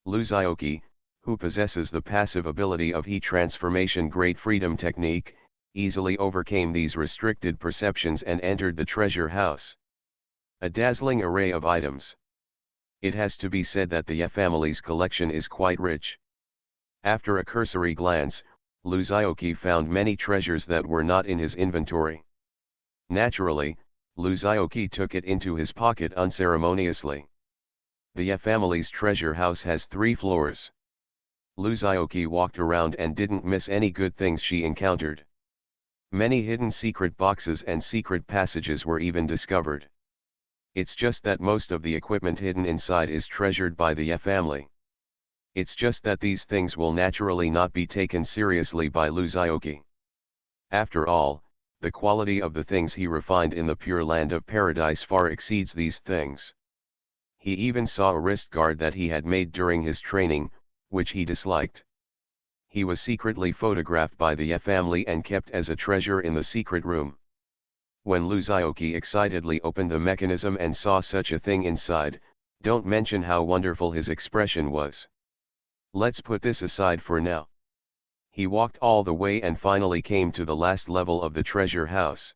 Lu Zhaoqi, who possesses the passive ability of heat transformation Great Freedom Technique, easily overcame these restricted perceptions and entered the treasure house. A dazzling array of items. It has to be said that the Ye family's collection is quite rich. After a cursory glance, Lu Zhaoqi found many treasures that were not in his inventory. Naturally, Lu Zhaoqi took it into his pocket unceremoniously. The Ye family's treasure house has 3 floors. Lu Zhaoqi walked around and didn't miss any good things she encountered. Many hidden secret boxes and secret passages were even discovered. It's just that most of the equipment hidden inside is treasured by the Ye family. It's just that these things will naturally not be taken seriously by Lu Zhaoqi. After all, the quality of the things he refined in the Pure Land of Paradise far exceeds these things. He even saw a wrist guard that he had made during his training, which he disliked. He was secretly photographed by the Ye family and kept as a treasure in the secret room. When Lu Zhaoqi excitedly opened the mechanism and saw such a thing inside, don't mention how wonderful his expression was. Let's put this aside for now. He walked all the way and finally came to the last level of the treasure house.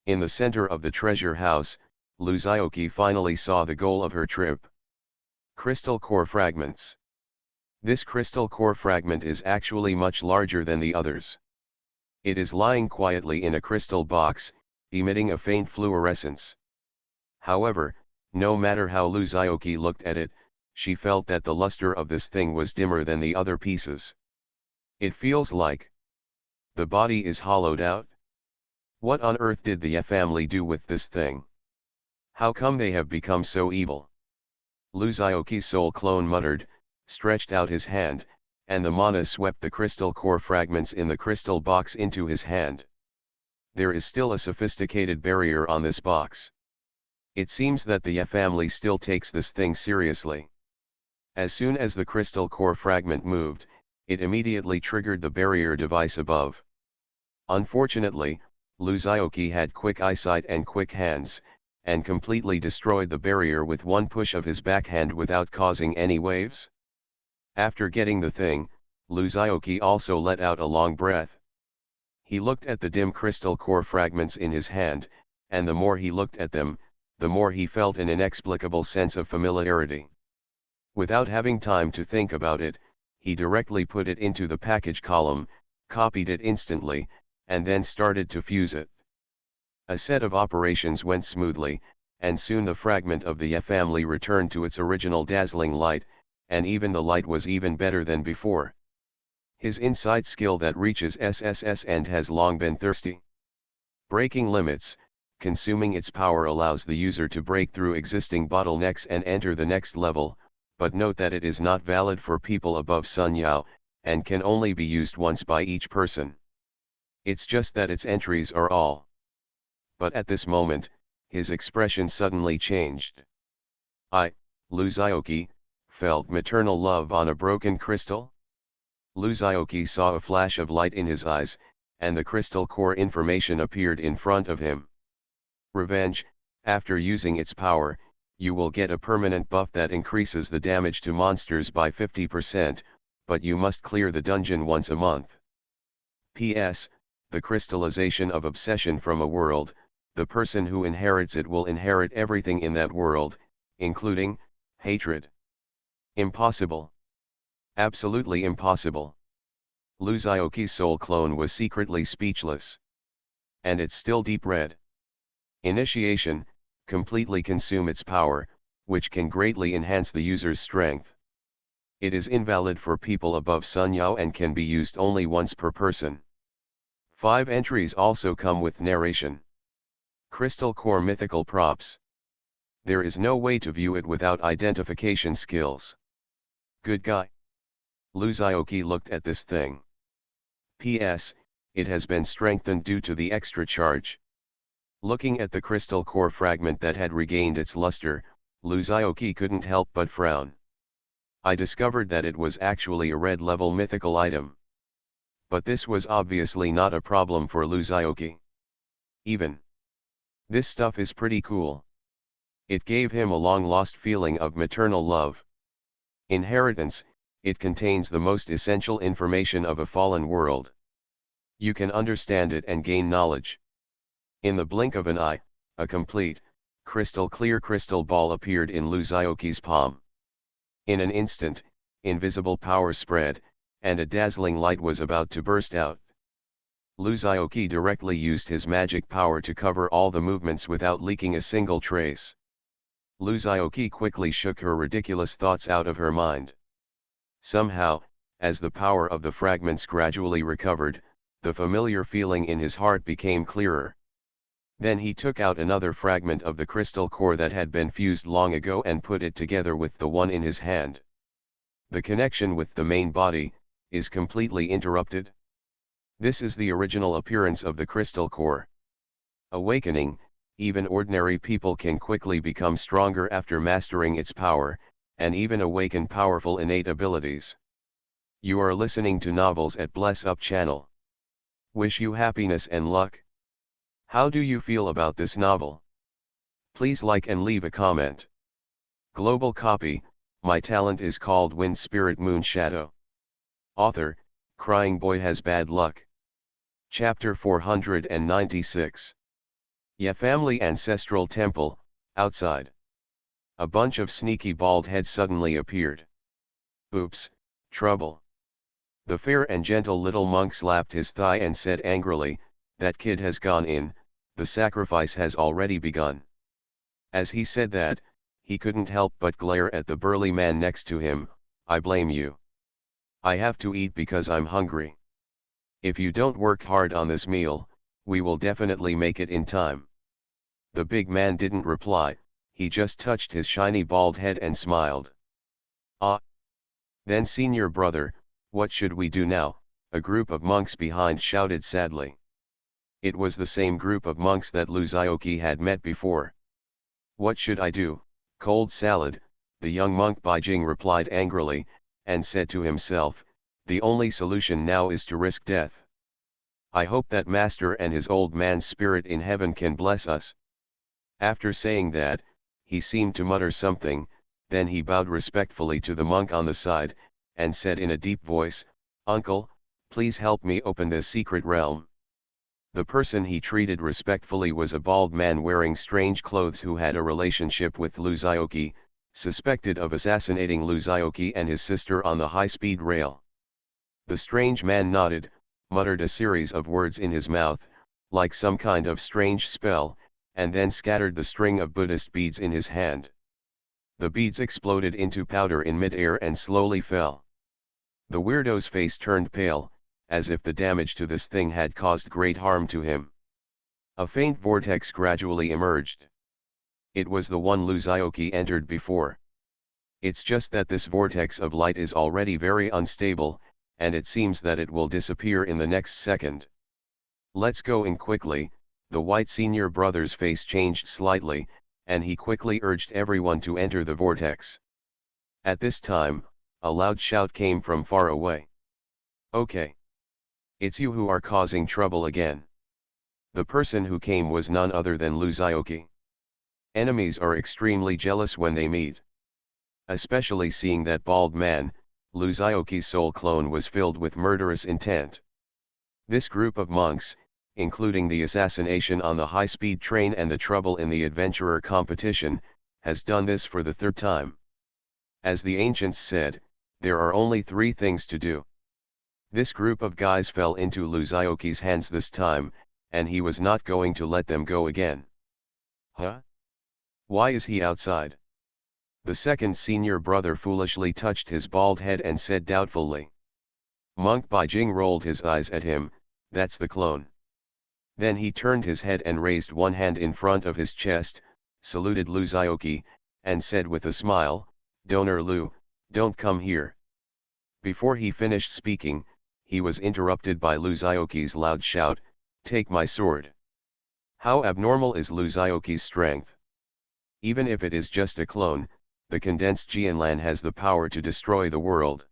In the center of the treasure house, Lu Zhaoqi finally saw the goal of her trip. Crystal core fragments. This crystal core fragment is actually much larger than the others. It is lying quietly in a crystal box, emitting a faint fluorescence. However, no matter how Lu Zhaoqi looked at it, she felt that the luster of this thing was dimmer than the other pieces. It feels like the body is hollowed out. What on earth did the Ye family do with this thing? How come they have become so evil? Lu Zhaoqi's soul clone muttered, stretched out his hand, and the mana swept the crystal core fragments in the crystal box into his hand. There is still a sophisticated barrier on this box. It seems that the Ye family still takes this thing seriously. As soon as the crystal core fragment moved, it immediately triggered the barrier device above. Unfortunately, Lu Zhaoqi had quick eyesight and quick hands, and completely destroyed the barrier with one push of his backhand without causing any waves. After getting the thing, Lu Zhaoqi also let out a long breath. He looked at the dim crystal core fragments in his hand, and the more he looked at them, the more he felt an inexplicable sense of familiarity. Without having time to think about it, he directly put it into the package column, copied it instantly, and then started to fuse it. A set of operations went smoothly, and soon the fragment of the Ye family returned to its original dazzling light, and even the light was even better than before. His insight skill that reaches SSS and has long been thirsty. Breaking limits, consuming its power allows the user to break through existing bottlenecks and enter the next level, but note that it is not valid for people above Sun Yao, and can only be used once by each person. It's just that its entries are all. But at this moment, his expression suddenly changed. Lu Zhaoqi, felt maternal love on a broken crystal? Luzioki saw a flash of light in his eyes, and the crystal core information appeared in front of him. Revenge: after using its power, you will get a permanent buff that increases the damage to monsters by 50%, but you must clear the dungeon once a month. P.S. The crystallization of obsession from a world, the person who inherits it will inherit everything in that world, including hatred. Impossible. Absolutely impossible. Luzioki's soul clone was secretly speechless. And it's still deep red. Initiation: completely consume its power, which can greatly enhance the user's strength. It is invalid for people above Sunyao and can be used only once per person. 5 entries also come with narration. Crystal Core mythical props. There is no way to view it without identification skills. Good guy. Luzioki looked at this thing. P.S. It has been strengthened due to the extra charge. Looking at the crystal core fragment that had regained its luster, Luzioki couldn't help but frown. I discovered that it was actually a red-level mythical item. But this was obviously not a problem for Luzioki. Even. This stuff is pretty cool. It gave him a long-lost feeling of maternal love. Inheritance: it contains the most essential information of a fallen world. You can understand it and gain knowledge. In the blink of an eye, a complete, crystal-clear crystal ball appeared in Luzioki's palm. In an instant, invisible power spread, and a dazzling light was about to burst out. Luzioki directly used his magic power to cover all the movements without leaking a single trace. Luzioki quickly shook her ridiculous thoughts out of her mind. Somehow, as the power of the fragments gradually recovered, the familiar feeling in his heart became clearer. Then he took out another fragment of the crystal core that had been fused long ago and put it together with the one in his hand. The connection with the main body is completely interrupted. This is the original appearance of the crystal core. Awakening: even ordinary people can quickly become stronger after mastering its power, and even awaken powerful innate abilities. You are listening to Novels at Bless Up channel. Wish you happiness and luck. How do you feel about this novel? Please like and leave a comment. Global copy: my talent is called Wind Spirit Moon Shadow. Author: Crying Boy Has Bad Luck. Chapter 496. Ya Family Ancestral Temple, outside. A bunch of sneaky bald heads suddenly appeared. Oops, trouble. The fair and gentle little monk slapped his thigh and said angrily, "That kid has gone in, the sacrifice has already begun." As he said that, he couldn't help but glare at the burly man next to him. "I blame you. I have to eat because I'm hungry. If you don't work hard on this meal, we will definitely make it in time." The big man didn't reply, he just touched his shiny bald head and smiled. "Ah. Then senior brother, what should we do now?" a group of monks behind shouted sadly. It was the same group of monks that Luzioki had met before. "What should I do? Cold salad," the young monk Baijing replied angrily, and said to himself, "The only solution now is to risk death. I hope that master and his old man's spirit in heaven can bless us." After saying that, he seemed to mutter something, then he bowed respectfully to the monk on the side, and said in a deep voice, "Uncle, please help me open this secret realm." The person he treated respectfully was a bald man wearing strange clothes who had a relationship with Luzioki, suspected of assassinating Luzioki and his sister on the high-speed rail. The strange man nodded, muttered a series of words in his mouth, like some kind of strange spell, and then scattered the string of Buddhist beads in his hand. The beads exploded into powder in mid-air and slowly fell. The weirdo's face turned pale, as if the damage to this thing had caused great harm to him. A faint vortex gradually emerged. It was the one Luzioki entered before. It's just that this vortex of light is already very unstable, and it seems that it will disappear in the next second. "Let's go in quickly." The white senior brother's face changed slightly, and he quickly urged everyone to enter the vortex. At this time, a loud shout came from far away. Okay. It's you who are causing trouble again. The person who came was none other than Luzaoki. Enemies are extremely jealous when they meet. Especially seeing that bald man, Luzaoki's soul clone was filled with murderous intent. This group of monks, including the assassination on the high-speed train and the trouble in the adventurer competition, has done this for the third time. As the ancients said, there are only three things to do. This group of guys fell into Luzaoki's hands this time, and he was not going to let them go again. Huh? Why is he outside? The second senior brother foolishly touched his bald head and said doubtfully. Monk Baijing rolled his eyes at him, that's the clone. Then he turned his head and raised one hand in front of his chest, saluted Luzaoki, and said with a smile, Donor Lu, don't come here. Before he finished speaking, he was interrupted by Luzaoki's loud shout, take my sword. How abnormal is Luzaoki's strength? Even if it is just a clone, the condensed Jianlan has the power to destroy the world.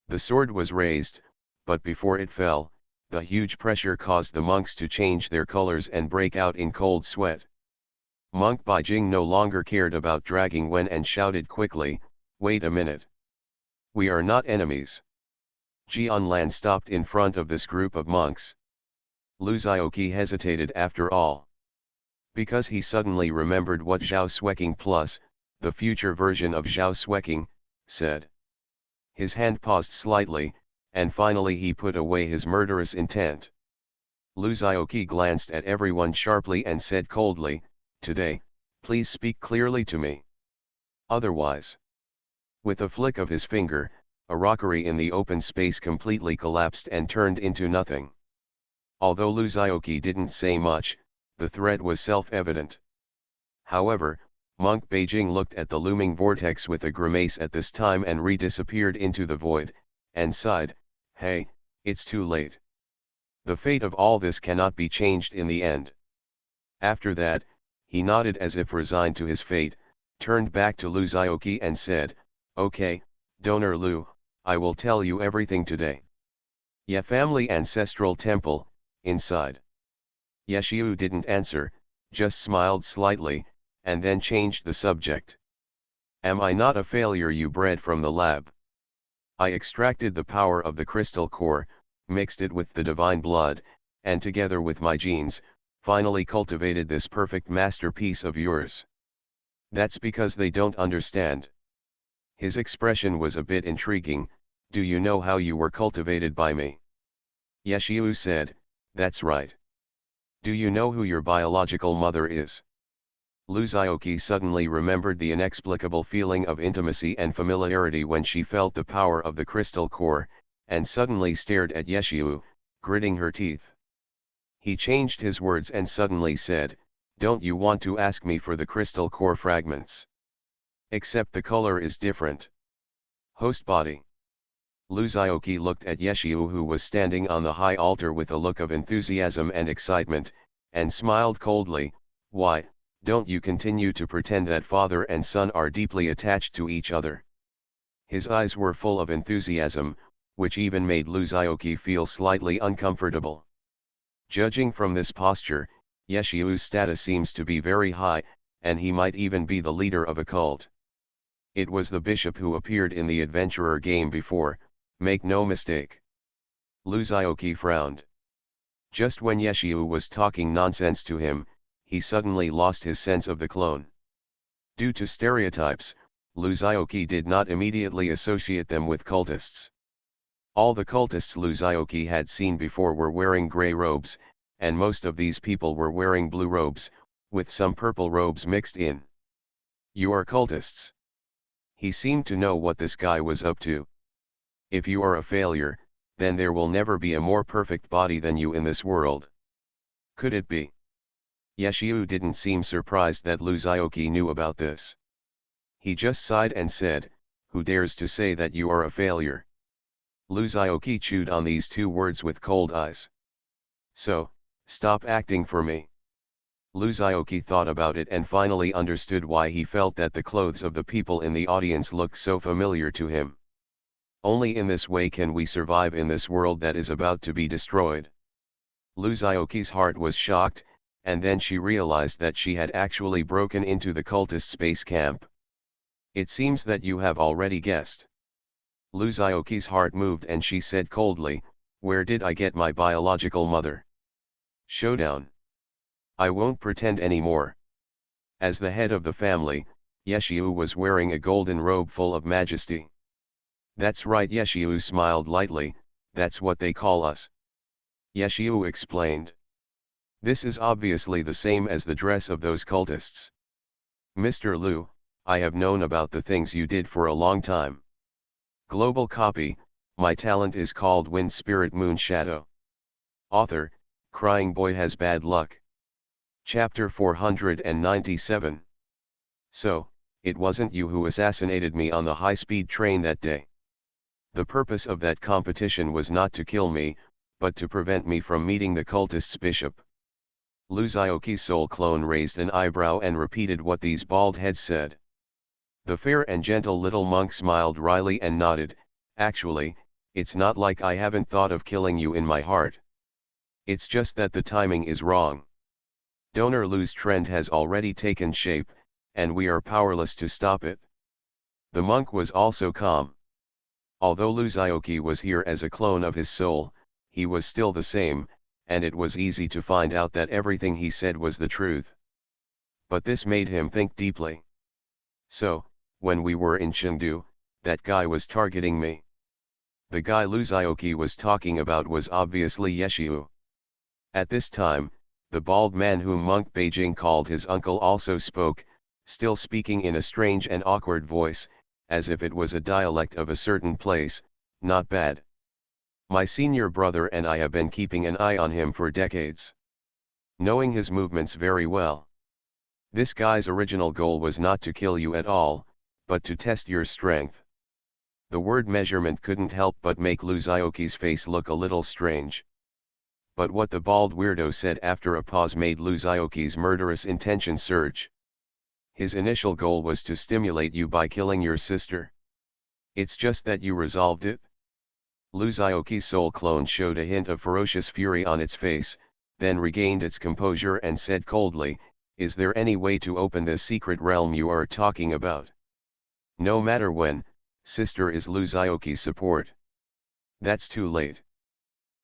The sword was raised, but before it fell, the huge pressure caused the monks to change their colors and break out in cold sweat. Monk Baijing no longer cared about dragging Wen and shouted quickly, wait a minute. We are not enemies. Jianlan stopped in front of this group of monks. Luzaoki hesitated after all. Because he suddenly remembered what Zhao Sueking plus, the future version of Zhao Sueking, said. His hand paused slightly, and finally he put away his murderous intent. Luzaoki glanced at everyone sharply and said coldly, today, please speak clearly to me. Otherwise. With a flick of his finger, a rockery in the open space completely collapsed and turned into nothing. Although Luzaoki didn't say much, the threat was self-evident. However, Monk Beijing looked at the looming vortex with a grimace at this time and re-disappeared into the void, and sighed, hey, it's too late. The fate of all this cannot be changed in the end. After that, he nodded as if resigned to his fate, turned back to Luzaoki and said, okay, Donor Lu, I will tell you everything today. Ye family ancestral temple, inside. Yeshiu didn't answer, just smiled slightly, and then changed the subject. Am I not a failure you bred from the lab? I extracted the power of the crystal core, mixed it with the divine blood, and together with my genes, finally cultivated this perfect masterpiece of yours. That's because they don't understand. His expression was a bit intriguing, do you know how you were cultivated by me? Yeshiu said, that's right. Do you know who your biological mother is? Luzaoki suddenly remembered the inexplicable feeling of intimacy and familiarity when she felt the power of the crystal core, and suddenly stared at Yeshiu, gritting her teeth. He changed his words and suddenly said, don't you want to ask me for the crystal core fragments? Except the color is different. Host body. Luzaoki looked at Yeshiu who was standing on the high altar with a look of enthusiasm and excitement, and smiled coldly, why, don't you continue to pretend that father and son are deeply attached to each other? His eyes were full of enthusiasm, which even made Luzaoki feel slightly uncomfortable. Judging from this posture, Yeshiu's status seems to be very high, and he might even be the leader of a cult. It was the bishop who appeared in the adventurer game before, make no mistake. Luzaoki frowned. Just when Yeshiu was talking nonsense to him, he suddenly lost his sense of the clone. Due to stereotypes, Luzaoki did not immediately associate them with cultists. All the cultists Luzaoki had seen before were wearing grey robes, and most of these people were wearing blue robes, with some purple robes mixed in. You are cultists. He seemed to know what this guy was up to. If you are a failure, then there will never be a more perfect body than you in this world. Could it be? Yeshiu didn't seem surprised that Luzaoki knew about this. He just sighed and said, who dares to say that you are a failure? Luzaoki chewed on these two words with cold eyes. So, stop acting for me. Luzaoki thought about it and finally understood why he felt that the clothes of the people in the audience looked so familiar to him. Only in this way can we survive in this world that is about to be destroyed. Luzioki's heart was shocked, and then she realized that she had actually broken into the cultists' base camp. It seems that you have already guessed. Luzioki's heart moved and she said coldly, "Where did I get my biological mother?" Showdown. I won't pretend anymore. As the head of the family, Yeshiu was wearing a golden robe full of majesty. That's right, Yeshiu smiled lightly, that's what they call us. Yeshiu explained. This is obviously the same as the dress of those cultists. Mr. Liu, I have known about the things you did for a long time. Global copy, my talent is called Wind Spirit Moon Shadow. Author, Crying Boy Has Bad Luck. Chapter 497. So, it wasn't you who assassinated me on the high-speed train that day. The purpose of that competition was not to kill me, but to prevent me from meeting the cultist's bishop. Luzioki's soul clone raised an eyebrow and repeated what these bald heads said. The fair and gentle little monk smiled wryly and nodded, actually, it's not like I haven't thought of killing you in my heart. It's just that the timing is wrong. Donor Lu's trend has already taken shape, and we are powerless to stop it. The monk was also calm. Although Luzioki was here as a clone of his soul, he was still the same, and it was easy to find out that everything he said was the truth. But this made him think deeply. So, when we were in Chengdu, that guy was targeting me. The guy Luzioki was talking about was obviously Yeshiu. At this time, the bald man whom Monk Beijing called his uncle also spoke, still speaking in a strange and awkward voice, as if it was a dialect of a certain place. Not bad. My senior brother and I have been keeping an eye on him for decades, knowing his movements very well. This guy's original goal was not to kill you at all, but to test your strength. The word measurement couldn't help but make Luzioki's face look a little strange. But what the bald weirdo said after a pause made Luzioki's murderous intention surge. His initial goal was to stimulate you by killing your sister. It's just that you resolved it. Luzioki's soul clone showed a hint of ferocious fury on its face, then regained its composure and said coldly, "Is there any way to open this secret realm you are talking about?" "No matter when, sister is Luzioki's support." "That's too late."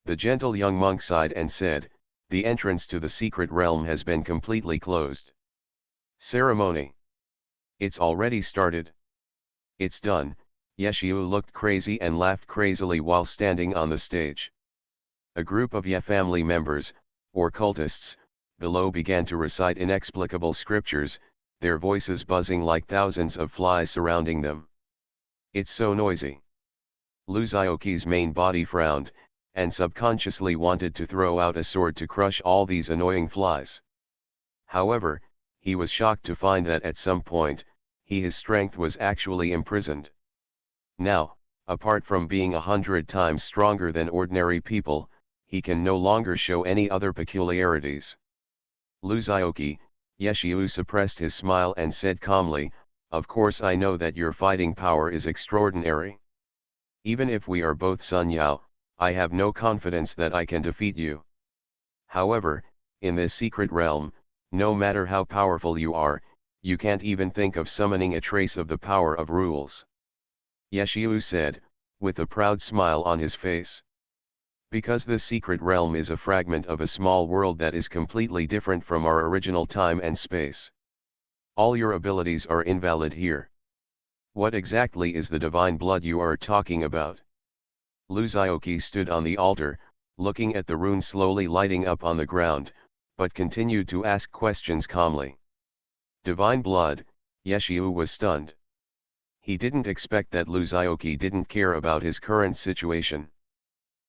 The gentle young monk sighed and said, "The entrance to the secret realm has been completely closed." "Ceremony. It's already started." "It's done." Yeshiu looked crazy and laughed crazily while standing on the stage. A group of Ye family members, or cultists, below began to recite inexplicable scriptures, their voices buzzing like thousands of flies surrounding them. "It's so noisy." Luzioki's main body frowned, and subconsciously wanted to throw out a sword to crush all these annoying flies. However, he was shocked to find that at some point, his strength was actually imprisoned. Now, apart from being 100 times stronger than ordinary people, he can no longer show any other peculiarities. Luzioki, Yeshiu suppressed his smile and said calmly, "Of course I know that your fighting power is extraordinary. Even if we are both Sun Yao, I have no confidence that I can defeat you. However, in this secret realm, no matter how powerful you are, you can't even think of summoning a trace of the power of rules." Yeshiu said, with a proud smile on his face. "Because this secret realm is a fragment of a small world that is completely different from our original time and space. All your abilities are invalid here." "What exactly is the divine blood you are talking about?" Luzioki stood on the altar, looking at the rune slowly lighting up on the ground, but continued to ask questions calmly. Divine blood? Yeshiu was stunned. He didn't expect that Luzioki didn't care about his current situation.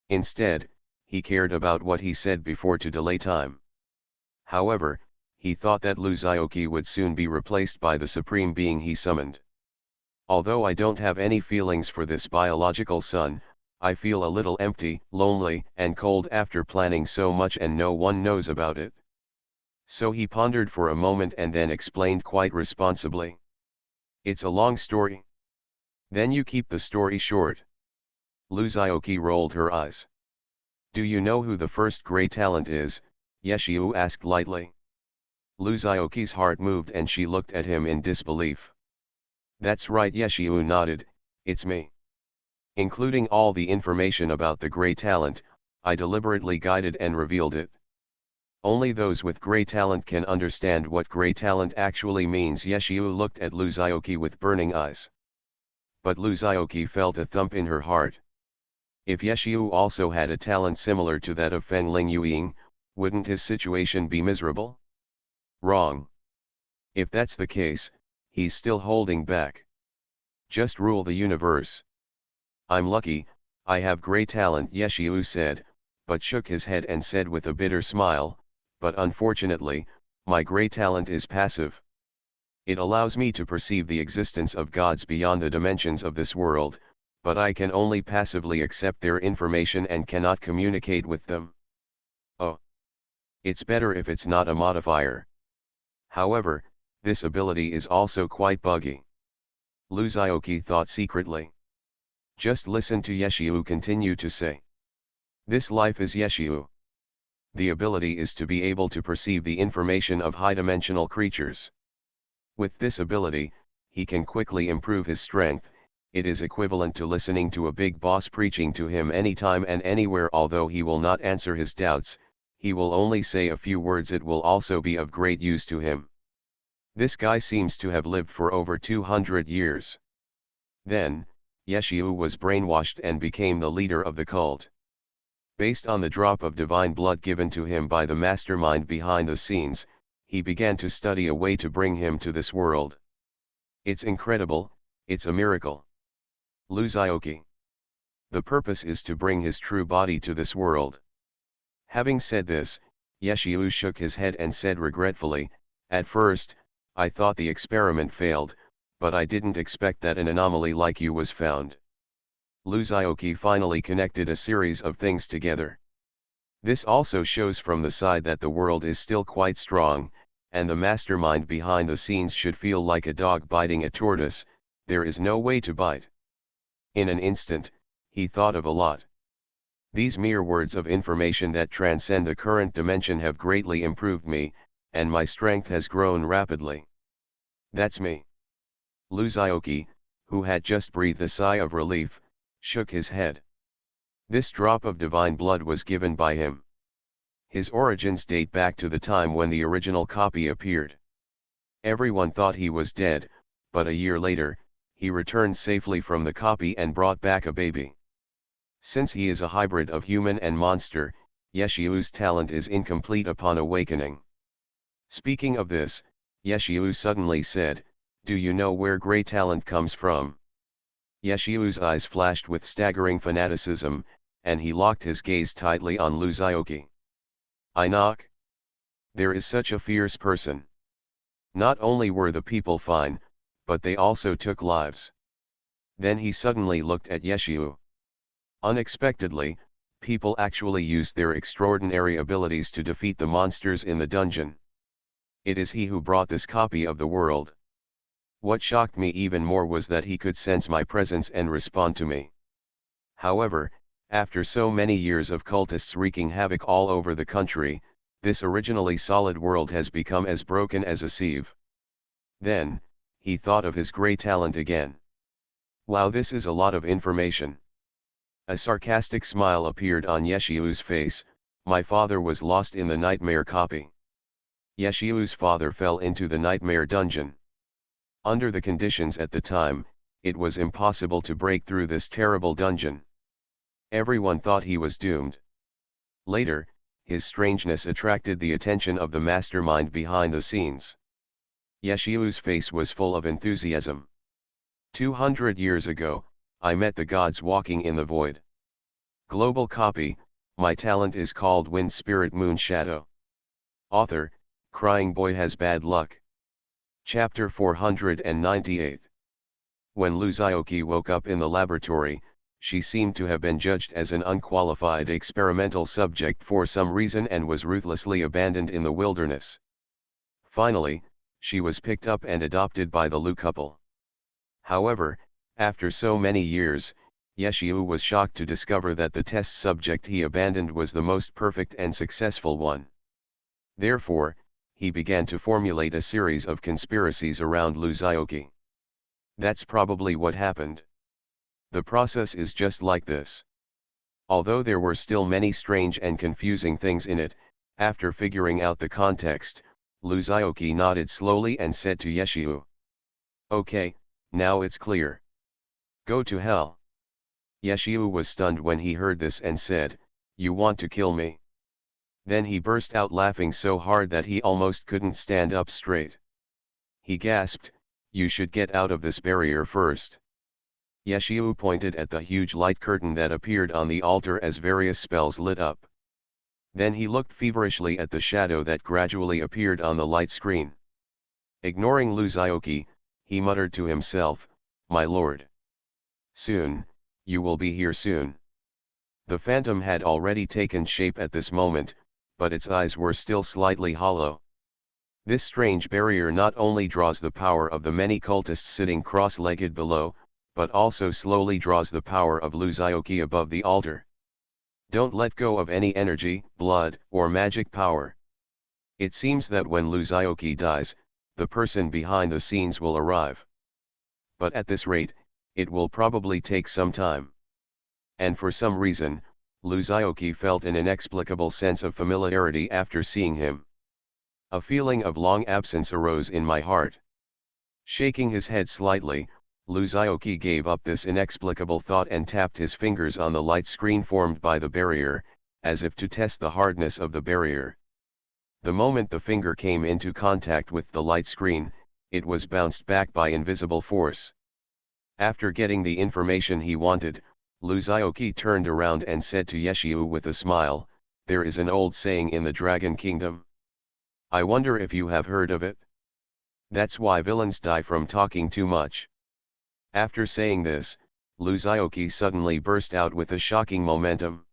Instead, he cared about what he said before to delay time. However, he thought that Luzioki would soon be replaced by the supreme being he summoned. "Although I don't have any feelings for this biological son, I feel a little empty, lonely, and cold after planning so much and no one knows about it." So he pondered for a moment and then explained quite responsibly. "It's a long story." "Then you keep the story short." Luzioki rolled her eyes. Do you know who the first gray talent is? Yeshiu asked lightly. Luzioki's heart moved and she looked at him in disbelief. That's right, Yeshiu nodded, it's me. Including all the information about the gray talent, I deliberately guided and revealed it. Only those with gray talent can understand what gray talent actually means. Yeshiu looked at Luzioki with burning eyes. But Luzioki felt a thump in her heart. If Yeshiu also had a talent similar to that of Feng Ling Yueying, wouldn't his situation be miserable? Wrong. If that's the case, he's still holding back. Just rule the universe. I'm lucky, I have gray talent, Yeshiu said, but shook his head and said with a bitter smile, but unfortunately, my gray talent is passive. It allows me to perceive the existence of gods beyond the dimensions of this world, but I can only passively accept their information and cannot communicate with them. Oh. It's better if it's not a modifier. However, this ability is also quite buggy. Luzioki thought secretly. Just listen to Yeshiu continue to say. This life is Yeshiu. The ability is to be able to perceive the information of high-dimensional creatures. With this ability, he can quickly improve his strength. It is equivalent to listening to a big boss preaching to him anytime and anywhere. Although he will not answer his doubts, he will only say a few words. It will also be of great use to him. This guy seems to have lived for over 200 years. Then, Yeshiu was brainwashed and became the leader of the cult. Based on the drop of divine blood given to him by the mastermind behind the scenes, he began to study a way to bring him to this world. It's incredible, it's a miracle. Luzioki. The purpose is to bring his true body to this world. Having said this, Yeshiu shook his head and said regretfully, at first, I thought the experiment failed, but I didn't expect that an anomaly like you was found. Luzioki finally connected a series of things together. This also shows from the side that the world is still quite strong, and the mastermind behind the scenes should feel like a dog biting a tortoise. There is no way to bite. In an instant, he thought of a lot. These mere words of information that transcend the current dimension have greatly improved me, and my strength has grown rapidly. That's me. Luzioki, who had just breathed a sigh of relief, shook his head. This drop of divine blood was given by him. His origins date back to the time when the original copy appeared. Everyone thought he was dead, but a year later, he returned safely from the copy and brought back a baby. Since he is a hybrid of human and monster, Yeshiu's talent is incomplete upon awakening. Speaking of this, Yeshiu suddenly said, do you know where gray talent comes from? Yeshiu's eyes flashed with staggering fanaticism, and he locked his gaze tightly on Luzioki. I knock. There is such a fierce person. Not only were the people fine, but they also took lives. Then he suddenly looked at Yeshiu. Unexpectedly, people actually used their extraordinary abilities to defeat the monsters in the dungeon. It is he who brought this copy of the world. What shocked me even more was that he could sense my presence and respond to me. However, after so many years of cultists wreaking havoc all over the country, this originally solid world has become as broken as a sieve. Then, he thought of his gray talent again. Wow, this is a lot of information. A sarcastic smile appeared on Yeshiu's face. My father was lost in the nightmare copy. Yeshiu's father fell into the nightmare dungeon. Under the conditions at the time, it was impossible to break through this terrible dungeon. Everyone thought he was doomed. Later, his strangeness attracted the attention of the mastermind behind the scenes. Yeshiu's face was full of enthusiasm. 200 years ago, I met the gods walking in the void. Global copy, my talent is called Wind Spirit Moon Shadow. Author, Crying Boy Has Bad Luck. Chapter 498. When Luzioki woke up in the laboratory, she seemed to have been judged as an unqualified experimental subject for some reason and was ruthlessly abandoned in the wilderness. Finally, she was picked up and adopted by the Lu couple. However, after so many years, Yeshiu was shocked to discover that the test subject he abandoned was the most perfect and successful one. Therefore, he began to formulate a series of conspiracies around Luzioki. That's probably what happened. The process is just like this. Although there were still many strange and confusing things in it, after figuring out the context, Luzioki nodded slowly and said to Yeshiu, "Okay, now it's clear. Go to hell." Yeshiu was stunned when he heard this and said, "You want to kill me?" Then he burst out laughing so hard that he almost couldn't stand up straight. He gasped, "You should get out of this barrier first." Yeshiu pointed at the huge light curtain that appeared on the altar as various spells lit up. Then he looked feverishly at the shadow that gradually appeared on the light screen. Ignoring Luzioki, he muttered to himself, "My lord. Soon, you will be here soon." The phantom had already taken shape at this moment, but its eyes were still slightly hollow. This strange barrier not only draws the power of the many cultists sitting cross-legged below, but also slowly draws the power of Luzioki above the altar. Don't let go of any energy, blood, or magic power. It seems that when Luzioki dies, the person behind the scenes will arrive. But at this rate, it will probably take some time. And for some reason, Luzioki felt an inexplicable sense of familiarity after seeing him. A feeling of long absence arose in my heart. Shaking his head slightly, Luzioki gave up this inexplicable thought and tapped his fingers on the light screen formed by the barrier, as if to test the hardness of the barrier. The moment the finger came into contact with the light screen, it was bounced back by invisible force. After getting the information he wanted, Luzioki turned around and said to Yeshiu with a smile, "There is an old saying in the Dragon Kingdom. I wonder if you have heard of it? That's why villains die from talking too much." After saying this, Luzioki suddenly burst out with a shocking momentum.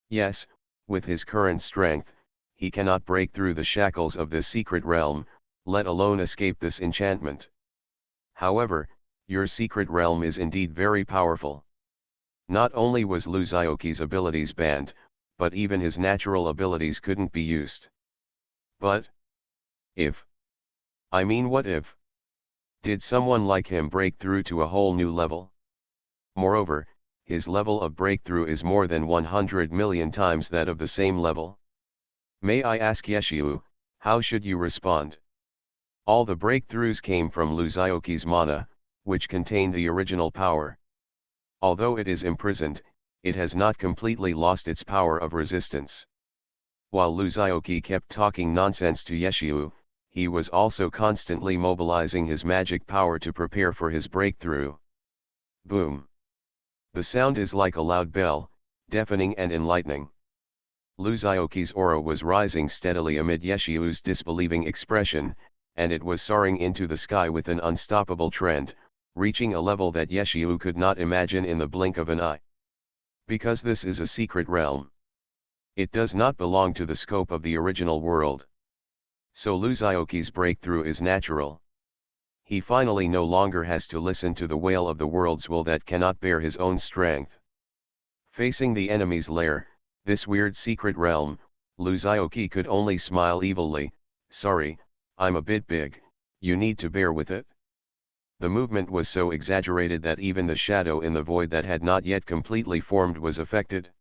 Yes, with his current strength, he cannot break through the shackles of this secret realm, let alone escape this enchantment. However, your secret realm is indeed very powerful. Not only was Luzioki's abilities banned, but even his natural abilities couldn't be used. But if, what if? Did someone like him break through to a whole new level? Moreover, his level of breakthrough is more than 100 million times that of the same level. May I ask Yeshiu, how should you respond? All the breakthroughs came from Luzioki's mana, which contained the original power. Although it is imprisoned, it has not completely lost its power of resistance. While Luzioki kept talking nonsense to Yeshiu, he was also constantly mobilizing his magic power to prepare for his breakthrough. Boom! The sound is like a loud bell, deafening and enlightening. Luzioki's aura was rising steadily amid Yeshiu's disbelieving expression, and it was soaring into the sky with an unstoppable trend, reaching a level that Yeshiu could not imagine in the blink of an eye. Because this is a secret realm. It does not belong to the scope of the original world. So Luzioki's breakthrough is natural. He finally no longer has to listen to the wail of the world's will that cannot bear his own strength. Facing the enemy's lair, this weird secret realm, Luzioki could only smile evilly, "Sorry, I'm a bit big, you need to bear with it." The movement was so exaggerated that even the shadow in the void that had not yet completely formed was affected.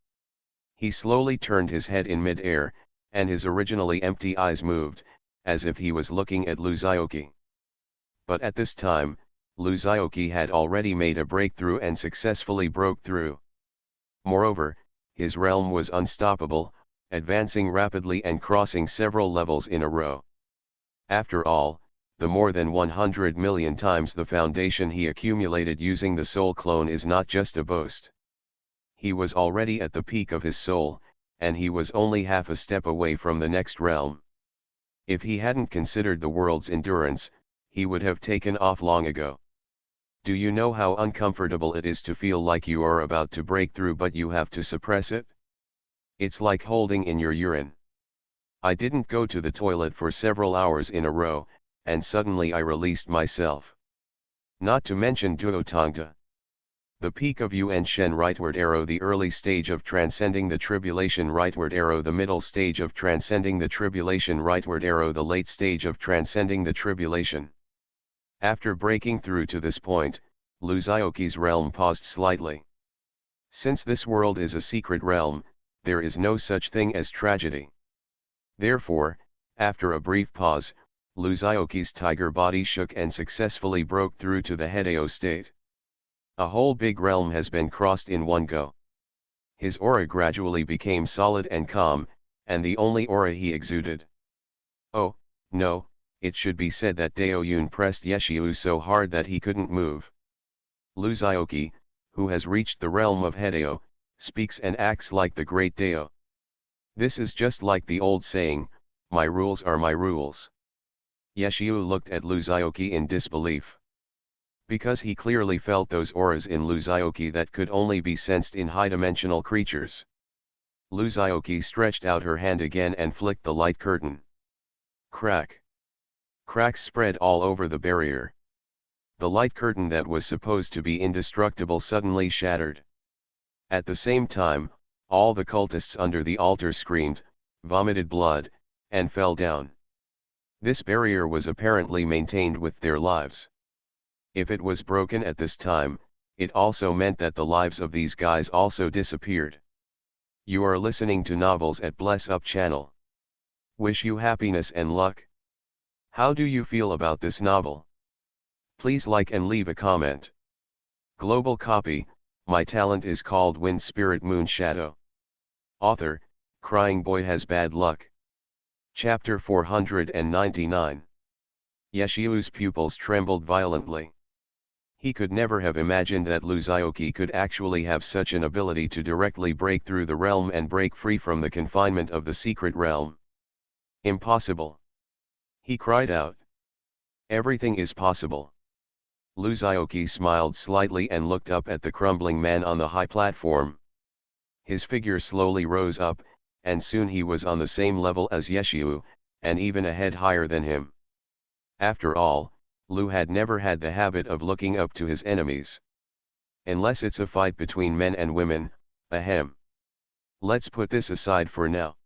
He slowly turned his head in mid-air, and his originally empty eyes moved, as if he was looking at Luzioki. But at this time, Luzioki had already made a breakthrough and successfully broke through. Moreover, his realm was unstoppable, advancing rapidly and crossing several levels in a row. After all, the more than 100 million times the foundation he accumulated using the soul clone is not just a boast. He was already at the peak of his soul, and he was only half a step away from the next realm. If he hadn't considered the world's endurance, he would have taken off long ago. Do you know how uncomfortable it is to feel like you are about to break through but you have to suppress it? It's like holding in your urine. I didn't go to the toilet for several hours in a row, and suddenly I released myself. Not to mention duotangta. The peak of Yun Shen rightward arrow, the early stage of transcending the tribulation rightward arrow, the middle stage of transcending the tribulation rightward arrow, the late stage of transcending the tribulation. After breaking through to this point, Lu Xiaoqi's realm paused slightly. Since this world is a secret realm, there is no such thing as tragedy. Therefore, after a brief pause, Lu Xiaoqi's tiger body shook and successfully broke through to the Hedao state. A whole big realm has been crossed in one go. His aura gradually became solid and calm, and the only aura he exuded. Oh, no, it should be said that Dao Yun pressed Yeshiu so hard that he couldn't move. Lu Xiaoqi, who has reached the realm of Hedao, speaks and acts like the great Dao. This is just like the old saying, "My rules are my rules." Yeshiu looked at Lu Xiaoqi in disbelief. Because he clearly felt those auras in Lu Xiaoqi that could only be sensed in high-dimensional creatures. Lu Xiaoqi stretched out her hand again and flicked the light curtain. Crack. Cracks spread all over the barrier. The light curtain that was supposed to be indestructible suddenly shattered. At the same time, all the cultists under the altar screamed, vomited blood, and fell down. This barrier was apparently maintained with their lives. If it was broken at this time, it also meant that the lives of these guys also disappeared. You are listening to Novels at Bless Up channel. Wish you happiness and luck. How do you feel about this novel? Please like and leave a comment. Global copy, my talent is called Wind Spirit Moon Shadow. Author, Crying Boy Has Bad Luck. Chapter 499. Yeshiu's pupils trembled violently. He could never have imagined that Lu Xiaoqi could actually have such an ability to directly break through the realm and break free from the confinement of the secret realm. Impossible. He cried out. Everything is possible. Lu Xiaoqi smiled slightly and looked up at the crumbling man on the high platform. His figure slowly rose up, and soon he was on the same level as Yeshiu, and even a head higher than him. After all, Lu had never had the habit of looking up to his enemies. Unless it's a fight between men and women, ahem. Let's put this aside for now.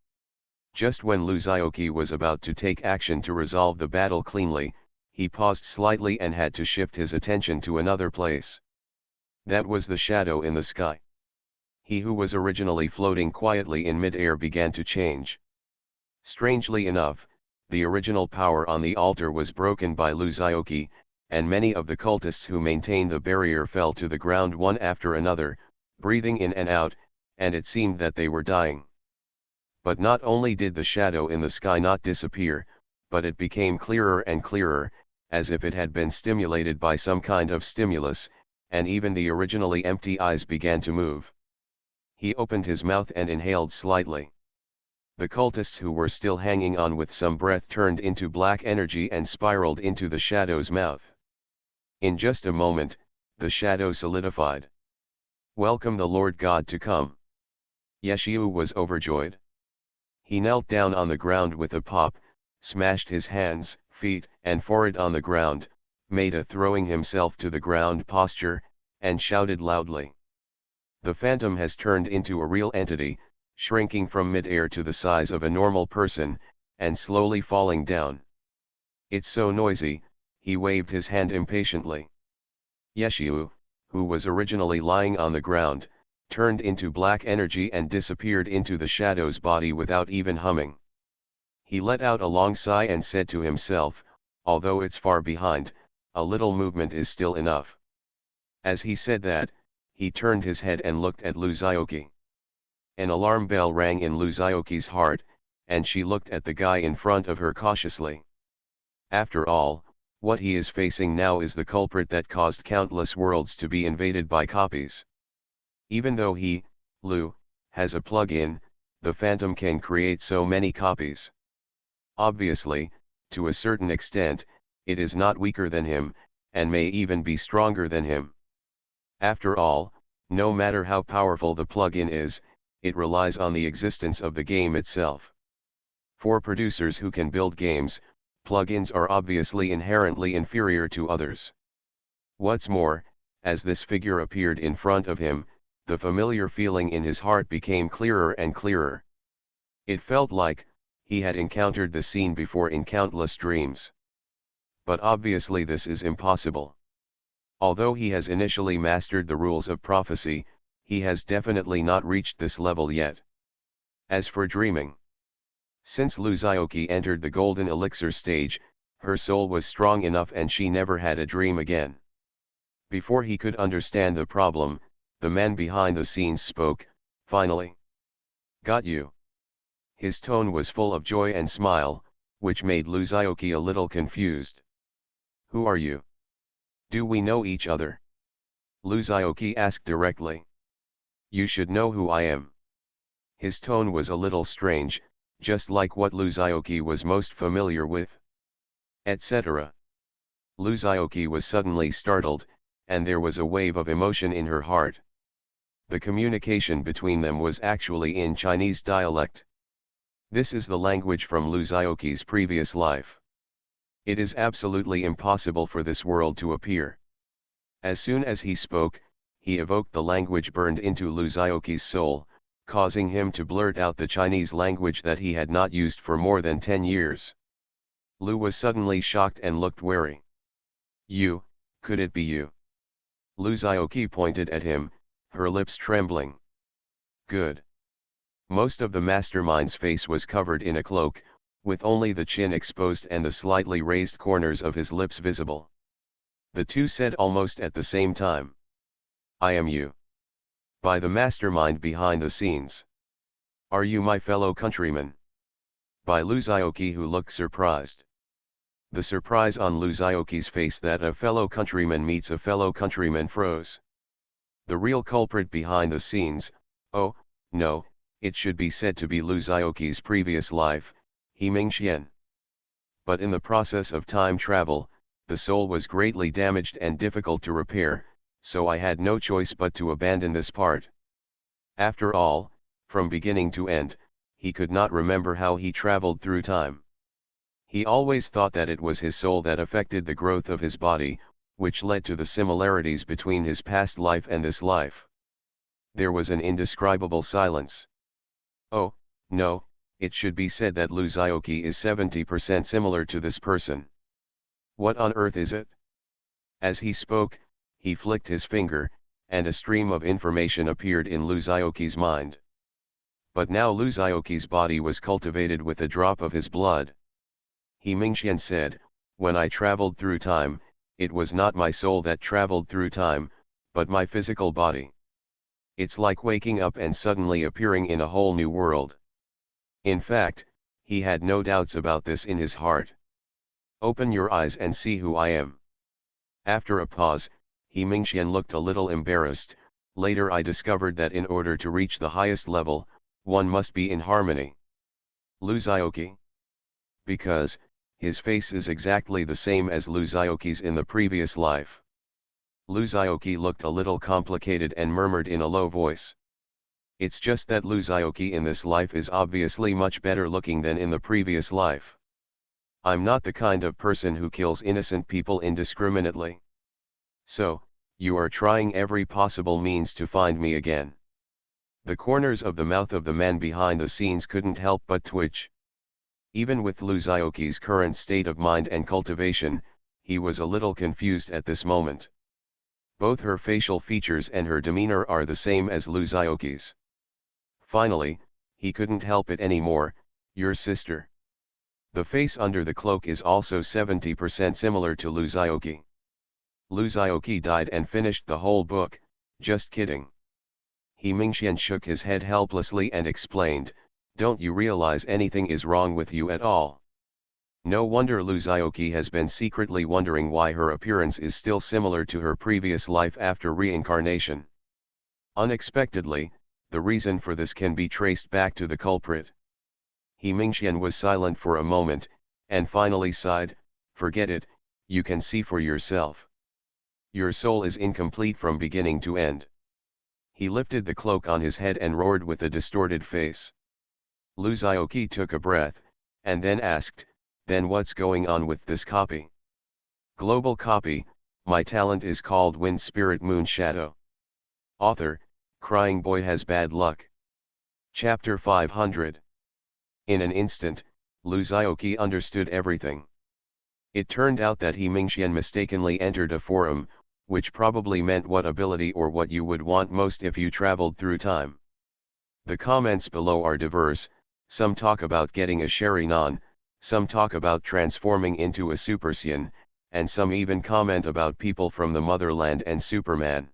Just when Lu Xiaoqi was about to take action to resolve the battle cleanly, he paused slightly and had to shift his attention to another place. That was the shadow in the sky. He who was originally floating quietly in mid-air began to change. Strangely enough, the original power on the altar was broken by Lu Xiaoqi, and many of the cultists who maintained the barrier fell to the ground one after another, breathing in and out, and it seemed that they were dying. But not only did the shadow in the sky not disappear, but it became clearer and clearer, as if it had been stimulated by some kind of stimulus, and even the originally empty eyes began to move. He opened his mouth and inhaled slightly. The cultists who were still hanging on with some breath turned into black energy and spiraled into the shadow's mouth. In just a moment, the shadow solidified. Welcome the Lord God to come. Yeshiu was overjoyed. He knelt down on the ground with a pop, smashed his hands, feet, and forehead on the ground, made a throwing himself to the ground posture, and shouted loudly. The phantom has turned into a real entity, shrinking from mid-air to the size of a normal person, and slowly falling down. It's so noisy, he waved his hand impatiently. Yeshiu, who was originally lying on the ground, turned into black energy and disappeared into the shadow's body without even humming. He let out a long sigh and said to himself, although it's far behind, a little movement is still enough. As he said that, he turned his head and looked at Lu Xiaoqi. An alarm bell rang in Lu Xiaoqi's heart, and she looked at the guy in front of her cautiously. After all, what he is facing now is the culprit that caused countless worlds to be invaded by copies. Even though he, Lu, has a plug-in, the Phantom can create so many copies. Obviously, to a certain extent, it is not weaker than him, and may even be stronger than him. After all, no matter how powerful the plug-in is, it relies on the existence of the game itself. For producers who can build games, plugins are obviously inherently inferior to others. What's more, As this figure appeared in front of him, the familiar feeling in his heart became clearer and clearer. It felt like he had encountered the scene before in countless dreams. But obviously this is impossible. Although he has initially mastered the rules of prophecy, he has definitely not reached this level yet. As for dreaming, since Lu Xiaoqi entered the golden elixir stage, her soul was strong enough and she never had a dream again. Before he could understand the problem, the man behind the scenes spoke, finally. Got you. His tone was full of joy and smile, which made Lu Xiaoqi a little confused. Who are you? Do we know each other? Lu Xiaoqi asked directly. You should know who I am. His tone was a little strange, just like what Lu Xiaoqi was most familiar with. Etc. Lu Xiaoqi was suddenly startled, and there was a wave of emotion in her heart. The communication between them was actually in Chinese dialect. This is the language from Lu Xiaoqi's previous life. It is absolutely impossible for this world to appear. As soon as he spoke, he evoked the language burned into Lu Xiaoqi's soul, causing him to blurt out the Chinese language that he had not used for more than 10 years. Lu was suddenly shocked and looked wary. You, could it be you? Lu Xiaoqi pointed at him, her lips trembling. Good. Most of the mastermind's face was covered in a cloak, with only the chin exposed and the slightly raised corners of his lips visible. The two said almost at the same time. I am you. By the mastermind behind the scenes. Are you my fellow countryman? By Lu Xiaoqi, who looked surprised. The surprise on Lu Xiaoqi's face that a fellow countryman meets a fellow countryman froze. The real culprit behind the scenes, oh, no, it should be said to be Lu Xiaoqi's previous life, He Mingxian. But in the process of time travel, the soul was greatly damaged and difficult to repair, so I had no choice but to abandon this part. After all, from beginning to end, he could not remember how he traveled through time. He always thought that it was his soul that affected the growth of his body, which led to the similarities between his past life and this life. There was an indescribable silence. Oh, no, it should be said that Lu Xiaoqi is 70% similar to this person. What on earth is it? As he spoke, he flicked his finger, and a stream of information appeared in Lu Xiaoqi's mind. But now Lu Xiaoqi's body was cultivated with a drop of his blood. He Mingxian said, when I traveled through time, it was not my soul that traveled through time, but my physical body. It's like waking up and suddenly appearing in a whole new world. In fact, he had no doubts about this in his heart. Open your eyes and see who I am. After a pause, He Mingxian looked a little embarrassed. Later I discovered that in order to reach the highest level, one must be in harmony. Lu Xiaoqi. Because, his face is exactly the same as Lu Xiaoqi's in the previous life. Lu Xiaoqi looked a little complicated and murmured in a low voice. It's just that Lu Xiaoqi in this life is obviously much better looking than in the previous life. I'm not the kind of person who kills innocent people indiscriminately. So, you are trying every possible means to find me again. The corners of the mouth of the man behind the scenes couldn't help but twitch. Even with Lu Xiaoqi's current state of mind and cultivation, he was a little confused at this moment. Both her facial features and her demeanor are the same as Lu Xiaoqi's. Finally, he couldn't help it anymore. Your sister. The face under the cloak is also 70% similar to Lu Xiaoqi. Lu Xiaoqi died and finished the whole book, just kidding. He Mingxian shook his head helplessly and explained, don't you realize anything is wrong with you at all? No wonder Lu Xiaoqi has been secretly wondering why her appearance is still similar to her previous life after reincarnation. Unexpectedly, the reason for this can be traced back to the culprit. He Mingxian was silent for a moment, and finally sighed, forget it, you can see for yourself. Your soul is incomplete from beginning to end. He lifted the cloak on his head and roared with a distorted face. Lu Xiaoqi took a breath, and then asked, then what's going on with this copy? Global copy, My talent is called Wind Spirit Moon Shadow. Author, Crying Boy Has Bad Luck. Chapter 500. In an instant, Lu Zhaoqi understood everything. It turned out that He Mingxian mistakenly entered a forum, which probably meant what ability or what you would want most if you traveled through time. The comments below are diverse, some talk about getting a Sharinan, some talk about transforming into a Super Saiyan, and some even comment about people from the motherland and Superman.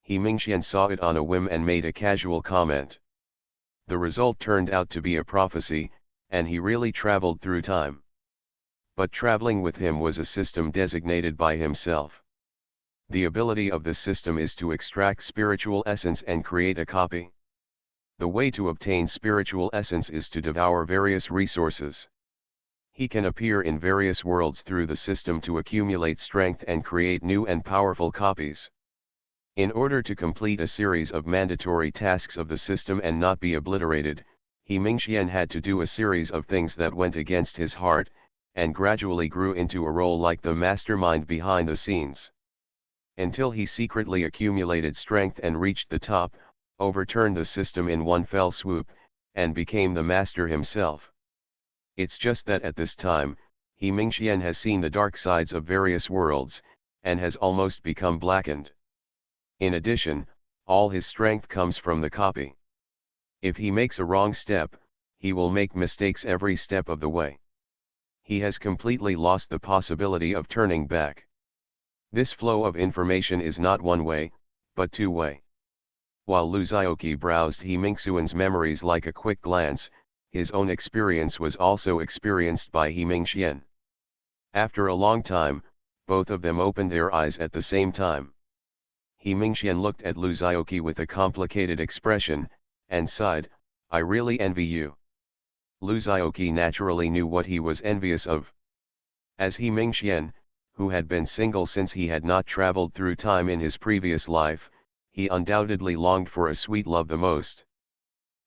He Mingxian saw it on a whim and made a casual comment. The result turned out to be a prophecy, and he really traveled through time. But traveling with him was a system designated by himself. The ability of this system is to extract spiritual essence and create a copy. The way to obtain spiritual essence is to devour various resources. He can appear in various worlds through the system to accumulate strength and create new and powerful copies. In order to complete a series of mandatory tasks of the system and not be obliterated, He Mingxian had to do a series of things that went against his heart, and gradually grew into a role like the mastermind behind the scenes. Until he secretly accumulated strength and reached the top, overturned the system in one fell swoop, and became the master himself. It's just that at this time, He Mingxian has seen the dark sides of various worlds, and has almost become blackened. In addition, all his strength comes from the copy. If he makes a wrong step, he will make mistakes every step of the way. He has completely lost the possibility of turning back. This flow of information is not one-way, but two-way. While Lu Zhaoqi browsed He Mingxian's memories like a quick glance, his own experience was also experienced by He Mingxian. After a long time, both of them opened their eyes at the same time. He Mingxian looked at Lu Zhaoqi with a complicated expression, and sighed, "I really envy you." Lu Zhaoqi naturally knew what he was envious of. As He Mingxian, who had been single since he had not traveled through time in his previous life, he undoubtedly longed for a sweet love the most.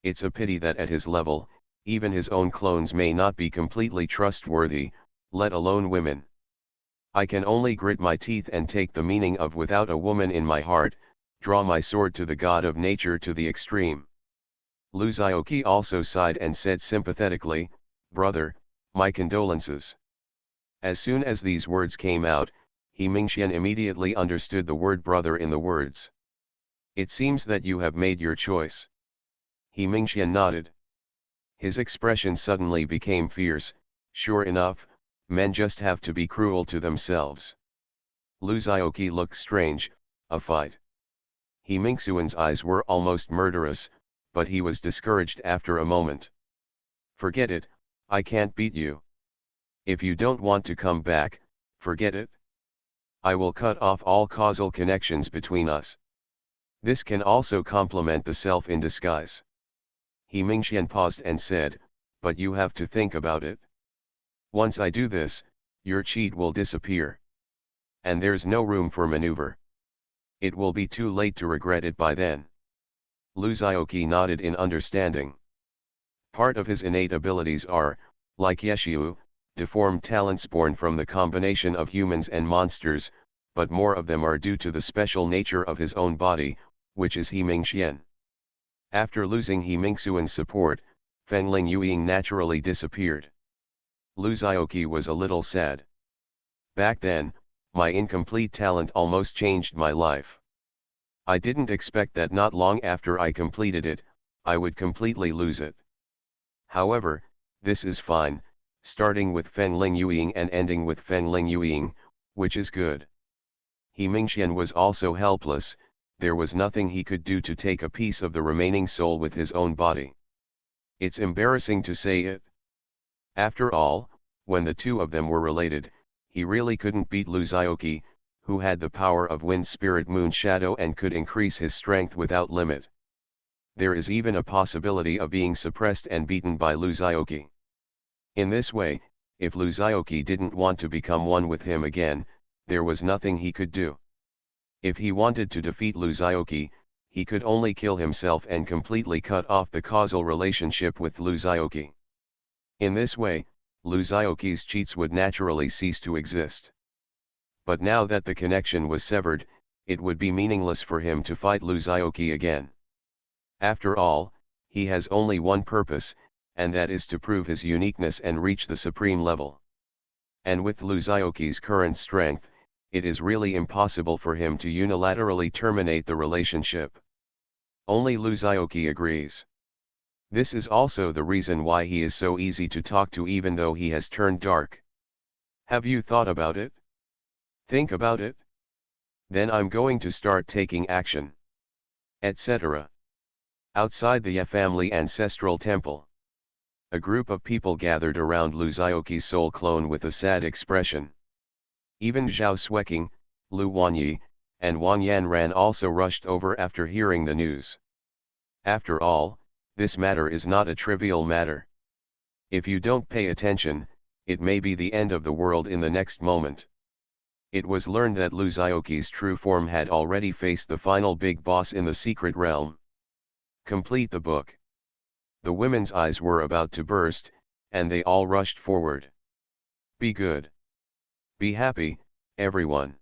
It's a pity that at his level, even his own clones may not be completely trustworthy, let alone women. I can only grit my teeth and take the meaning of without a woman in my heart, draw my sword to the god of nature to the extreme. Lu Zhaoqi also sighed and said sympathetically, "Brother, my condolences." As soon as these words came out, He Mingxian immediately understood the word brother in the words. "It seems that you have made your choice." He Mingxian nodded. His expression suddenly became fierce. "Sure enough, men just have to be cruel to themselves." Lu Zhaoqi looked strange, a fight. He Mingxian's eyes were almost murderous, but he was discouraged after a moment. "Forget it, I can't beat you. If you don't want to come back, forget it. I will cut off all causal connections between us. This can also complement the self in disguise." He Mingxian paused and said, "But you have to think about it. Once I do this, your cheat will disappear. And there's no room for maneuver. It will be too late to regret it by then." Lu Zhaoqi nodded in understanding. Part of his innate abilities are, like Yeshiu, deformed talents born from the combination of humans and monsters, but more of them are due to the special nature of his own body, which is He Mingxian. After losing He Mingxian's support, Fengling Yueying naturally disappeared. Lu Zhaoqi was a little sad. "Back then, my incomplete talent almost changed my life. I didn't expect that not long after I completed it, I would completely lose it. However, this is fine, starting with Fengling Yueying and ending with Fengling Yueying, which is good." He Mingxian was also helpless. There was nothing he could do to take a piece of the remaining soul with his own body. It's embarrassing to say it. After all, when the two of them were related, he really couldn't beat Lu Zhaoqi, who had the power of Wind Spirit Moon Shadow and could increase his strength without limit. There is even a possibility of being suppressed and beaten by Lu Zhaoqi. In this way, if Lu Zhaoqi didn't want to become one with him again, there was nothing he could do. If he wanted to defeat Lu Zhaoqi, he could only kill himself and completely cut off the causal relationship with Lu Zhaoqi. In this way, Lu Zhaoqi's cheats would naturally cease to exist. but now that the connection was severed, it would be meaningless for him to fight Luzaoki again. After all, he has only one purpose, and that is to prove his uniqueness and reach the supreme level. And with Luzaoki's current strength, it is really impossible for him to unilaterally terminate the relationship. Only Luzaoki agrees. This is also the reason why he is so easy to talk to even though he has turned dark. Have you thought about it? Think about it. Then I'm going to start taking action. Etc. Outside the family ancestral temple, a group of people gathered around Luzaoki's soul clone with a sad expression. Even Zhao Xueqing, Lu Wanyi, and Wang Yanran also rushed over after hearing the news. After all, this matter is not a trivial matter. If you don't pay attention, it may be the end of the world in the next moment. It was learned that Luzaoki's true form had already faced the final big boss in the secret realm. Complete the book. The women's eyes were about to burst, and they all rushed forward. Be good. Be happy, everyone.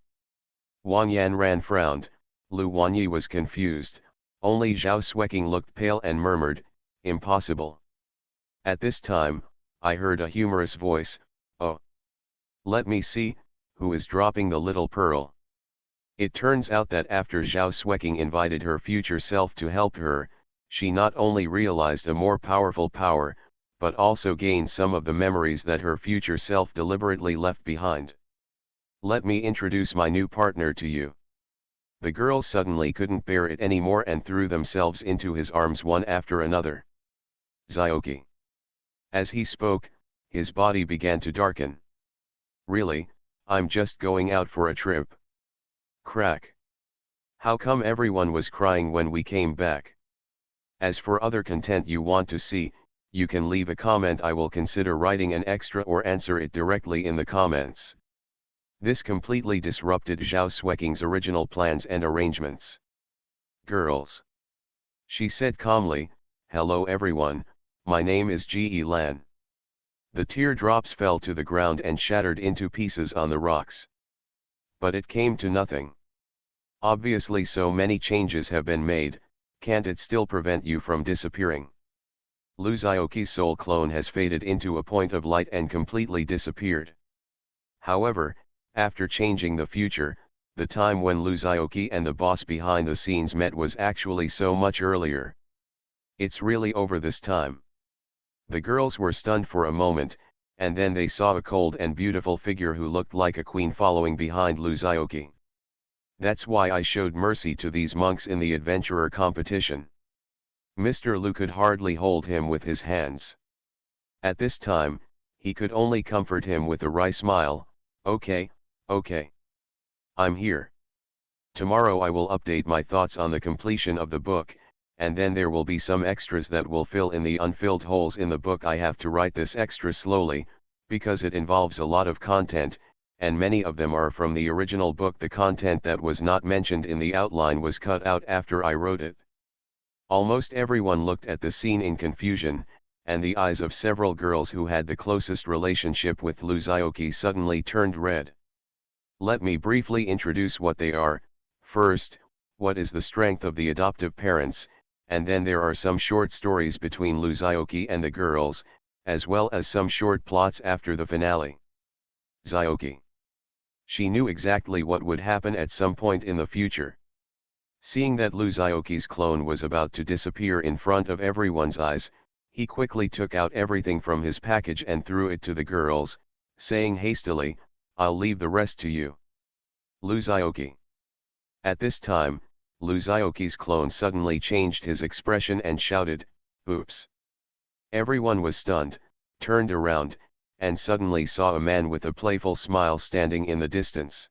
Wang Yanran frowned, Lu Wanyi was confused, only Zhao Xueqing looked pale and murmured, impossible. At this time, I heard a humorous voice, oh. Let me see, who is dropping the little pearl. It turns out that after Zhao Xueqing invited her future self to help her, she not only realized a more powerful power, but also gained some of the memories that her future self deliberately left behind. Let me introduce my new partner to you. The girls suddenly couldn't bear it anymore and threw themselves into his arms one after another. Zioki. As he spoke, his body began to darken. Really, I'm just going out for a trip. Crack. How come everyone was crying when we came back? As for other content you want to see, you can leave a comment. I will consider writing an extra or answer it directly in the comments. This completely disrupted Zhao Xueqing's original plans and arrangements. Girls. She said calmly, hello everyone, my name is Ji Lan. The teardrops fell to the ground and shattered into pieces on the rocks. But it came to nothing. Obviously so many changes have been made, can't it still prevent you from disappearing? Luzaoki's soul clone has faded into a point of light and completely disappeared. However, after changing the future, the time when Luzaoki and the boss behind the scenes met was actually so much earlier. It's really over this time. The girls were stunned for a moment, and then they saw a cold and beautiful figure who looked like a queen following behind Luzaoki. That's why I showed mercy to these monks in the adventurer competition. Mr. Lu could hardly hold him with his hands. At this time, he could only comfort him with a wry smile. Okay. I'm here. Tomorrow I will update my thoughts on the completion of the book, and then there will be some extras that will fill in the unfilled holes in the book. I have to write this extra slowly, because it involves a lot of content, and many of them are from the original book. The content that was not mentioned in the outline was cut out after I wrote it. Almost everyone looked at the scene in confusion, and the eyes of several girls who had the closest relationship with Luzaoki suddenly turned red. Let me briefly introduce what they are. First, what is the strength of the adoptive parents, and then there are some short stories between Luzaoki and the girls, as well as some short plots after the finale. Zioki. She knew exactly what would happen at some point in the future. Seeing that Luzaoki's clone was about to disappear in front of everyone's eyes, he quickly took out everything from his package and threw it to the girls, saying hastily, I'll leave the rest to you. Luzaoki. At this time, Luzaoki's clone suddenly changed his expression and shouted, oops. Everyone was stunned, turned around, and suddenly saw a man with a playful smile standing in the distance.